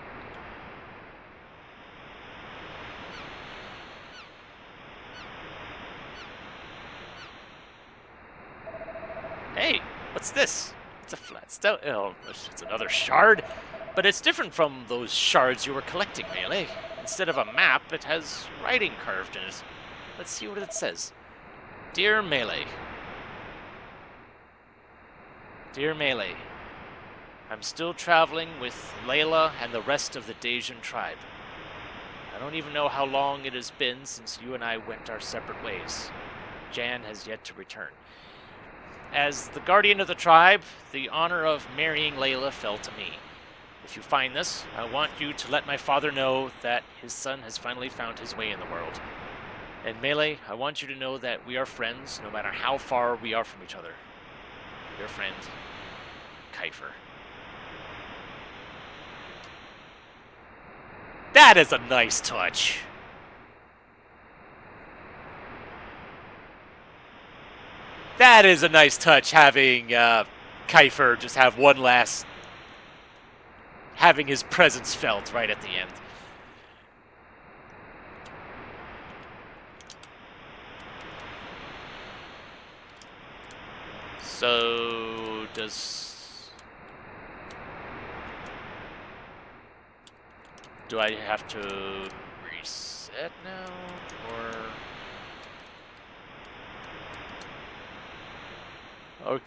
Hey, what's this? It's a flat stone. Oh, it's another shard. But it's different from those shards you were collecting, Melee. Instead of a map, it has writing carved in it. Let's see what it says. Dear Melee. Dear Melee. I'm still traveling with Layla and the rest of the Dacian tribe. I don't even know how long it has been since you and I went our separate ways. Jan has yet to return. As the guardian of the tribe, the honor of marrying Layla fell to me. If you find this, I want you to let my father know that his son has finally found his way in the world. And Melee, I want you to know that we are friends no matter how far we are from each other. Your friend, Kiefer. That is a nice touch. That is a nice touch, having Kiefer just have one last... having his presence felt right at the end. So, do I have to reset now,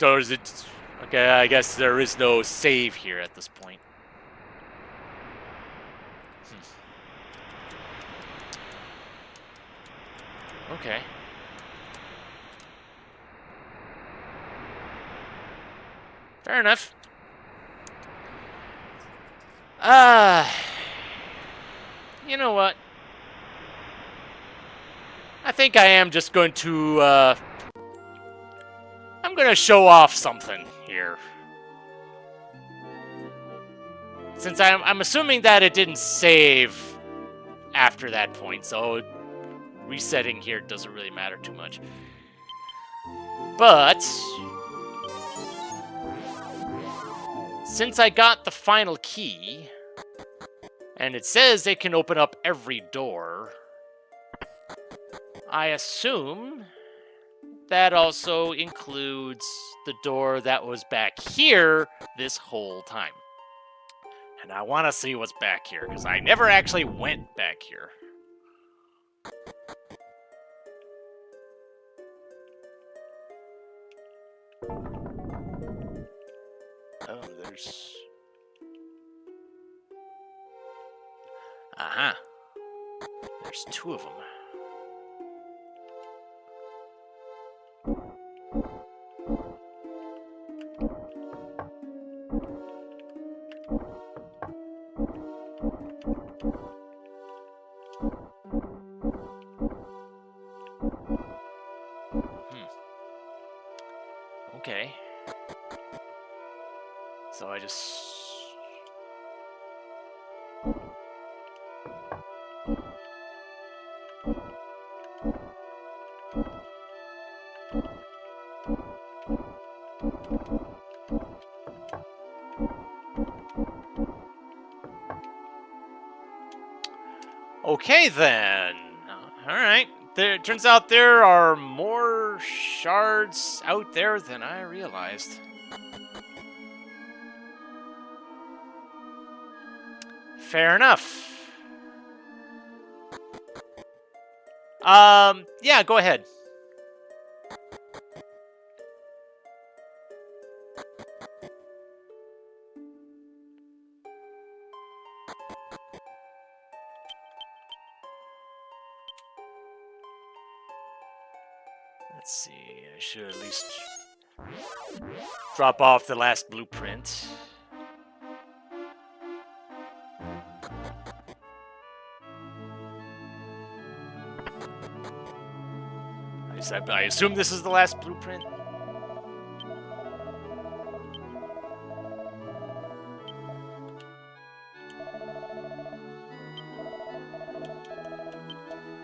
or is it... Okay, I guess there is no save here at this point. Okay. Fair enough. You know what? I think I am just going to, I'm going to show off something here. Since I'm assuming that it didn't save after that point, so resetting here doesn't really matter too much. But since I got the final key, and it says it can open up every door, I assume that also includes the door that was back here this whole time. And I want to see what's back here, because I never actually went back here. Oh, there's... Aha. There's two of them. Okay. So I just... Okay then. Alright. It turns out there are more shards out there than I realized. Fair enough. Yeah, go ahead. Let's see, I should at least drop off the last blueprint. I assume this is the last blueprint.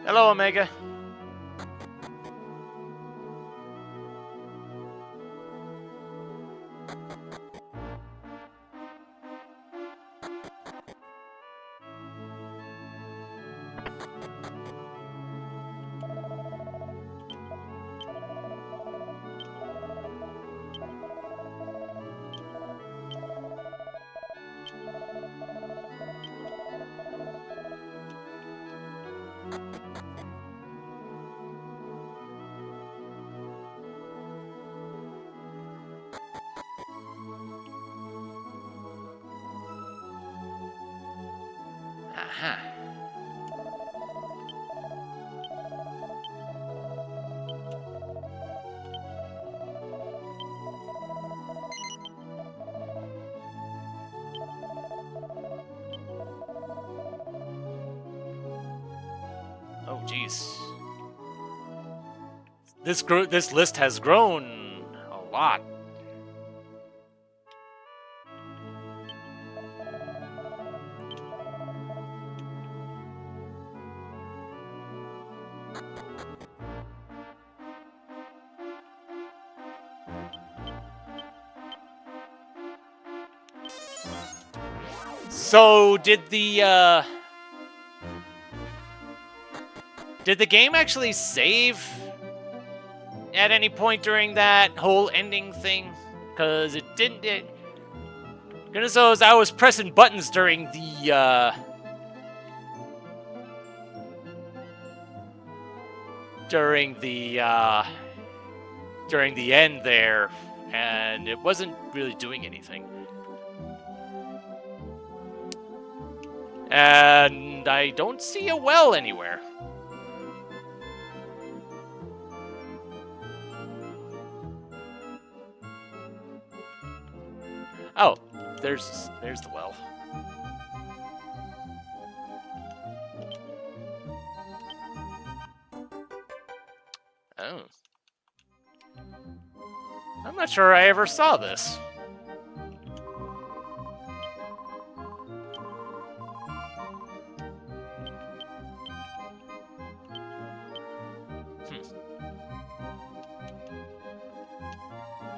Hello, Omega. Aha. Oh, jeez. This list has grown a lot. So did the game actually save at any point during that whole ending thing? Because it didn't. Goodness knows I was pressing buttons during the during the end there, and it wasn't really doing anything. And I don't see a well anywhere. Oh, there's the well. Oh. I'm not sure I ever saw this.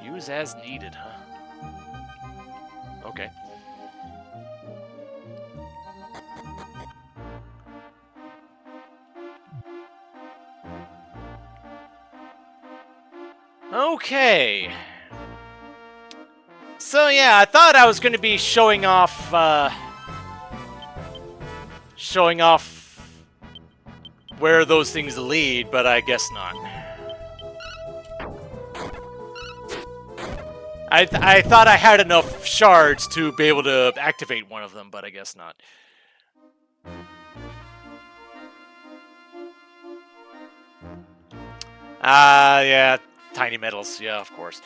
Use as needed, huh? Okay. Okay. So yeah, I thought I was going to be showing off where those things lead, but I guess not. I thought I had enough shards to be able to activate one of them, but I guess not. Yeah, tiny metals, yeah, of course.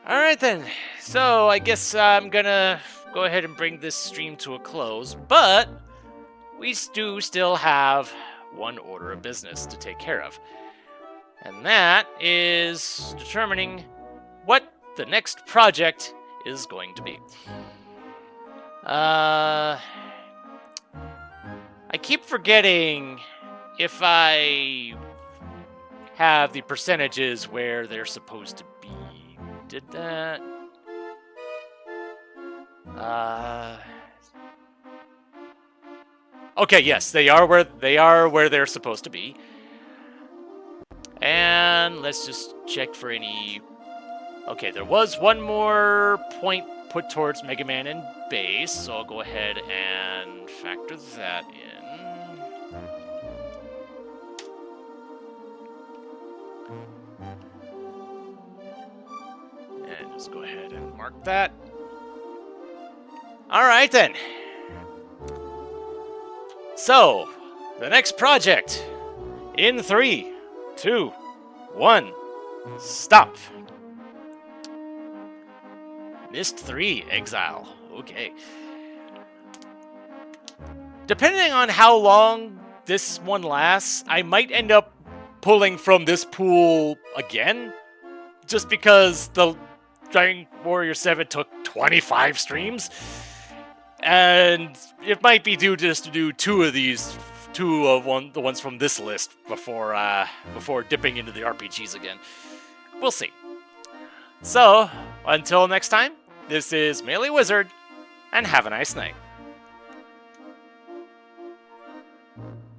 Alright then, so I guess I'm gonna go ahead and bring this stream to a close, but we do still have one order of business to take care of. And that is determining what the next project is going to be. I keep forgetting if I have the percentages where they're supposed to be. Did that? Okay, yes, they are where they're supposed to be. And let's just check for any. Okay, there was one more point put towards Mega Man and base, so I'll go ahead and factor that in. And just go ahead and mark that. Alright then. So, the next project in 3, 2, 1, stop. Missed 3, exile. Okay. Depending on how long this one lasts, I might end up pulling from this pool again. Just because the Dragon Warrior 7 took 25 streams. And it might be due just to do two of the ones from this list before dipping into the RPGs again. We'll see. So, until next time, this is MeleeWizard, and have a nice night.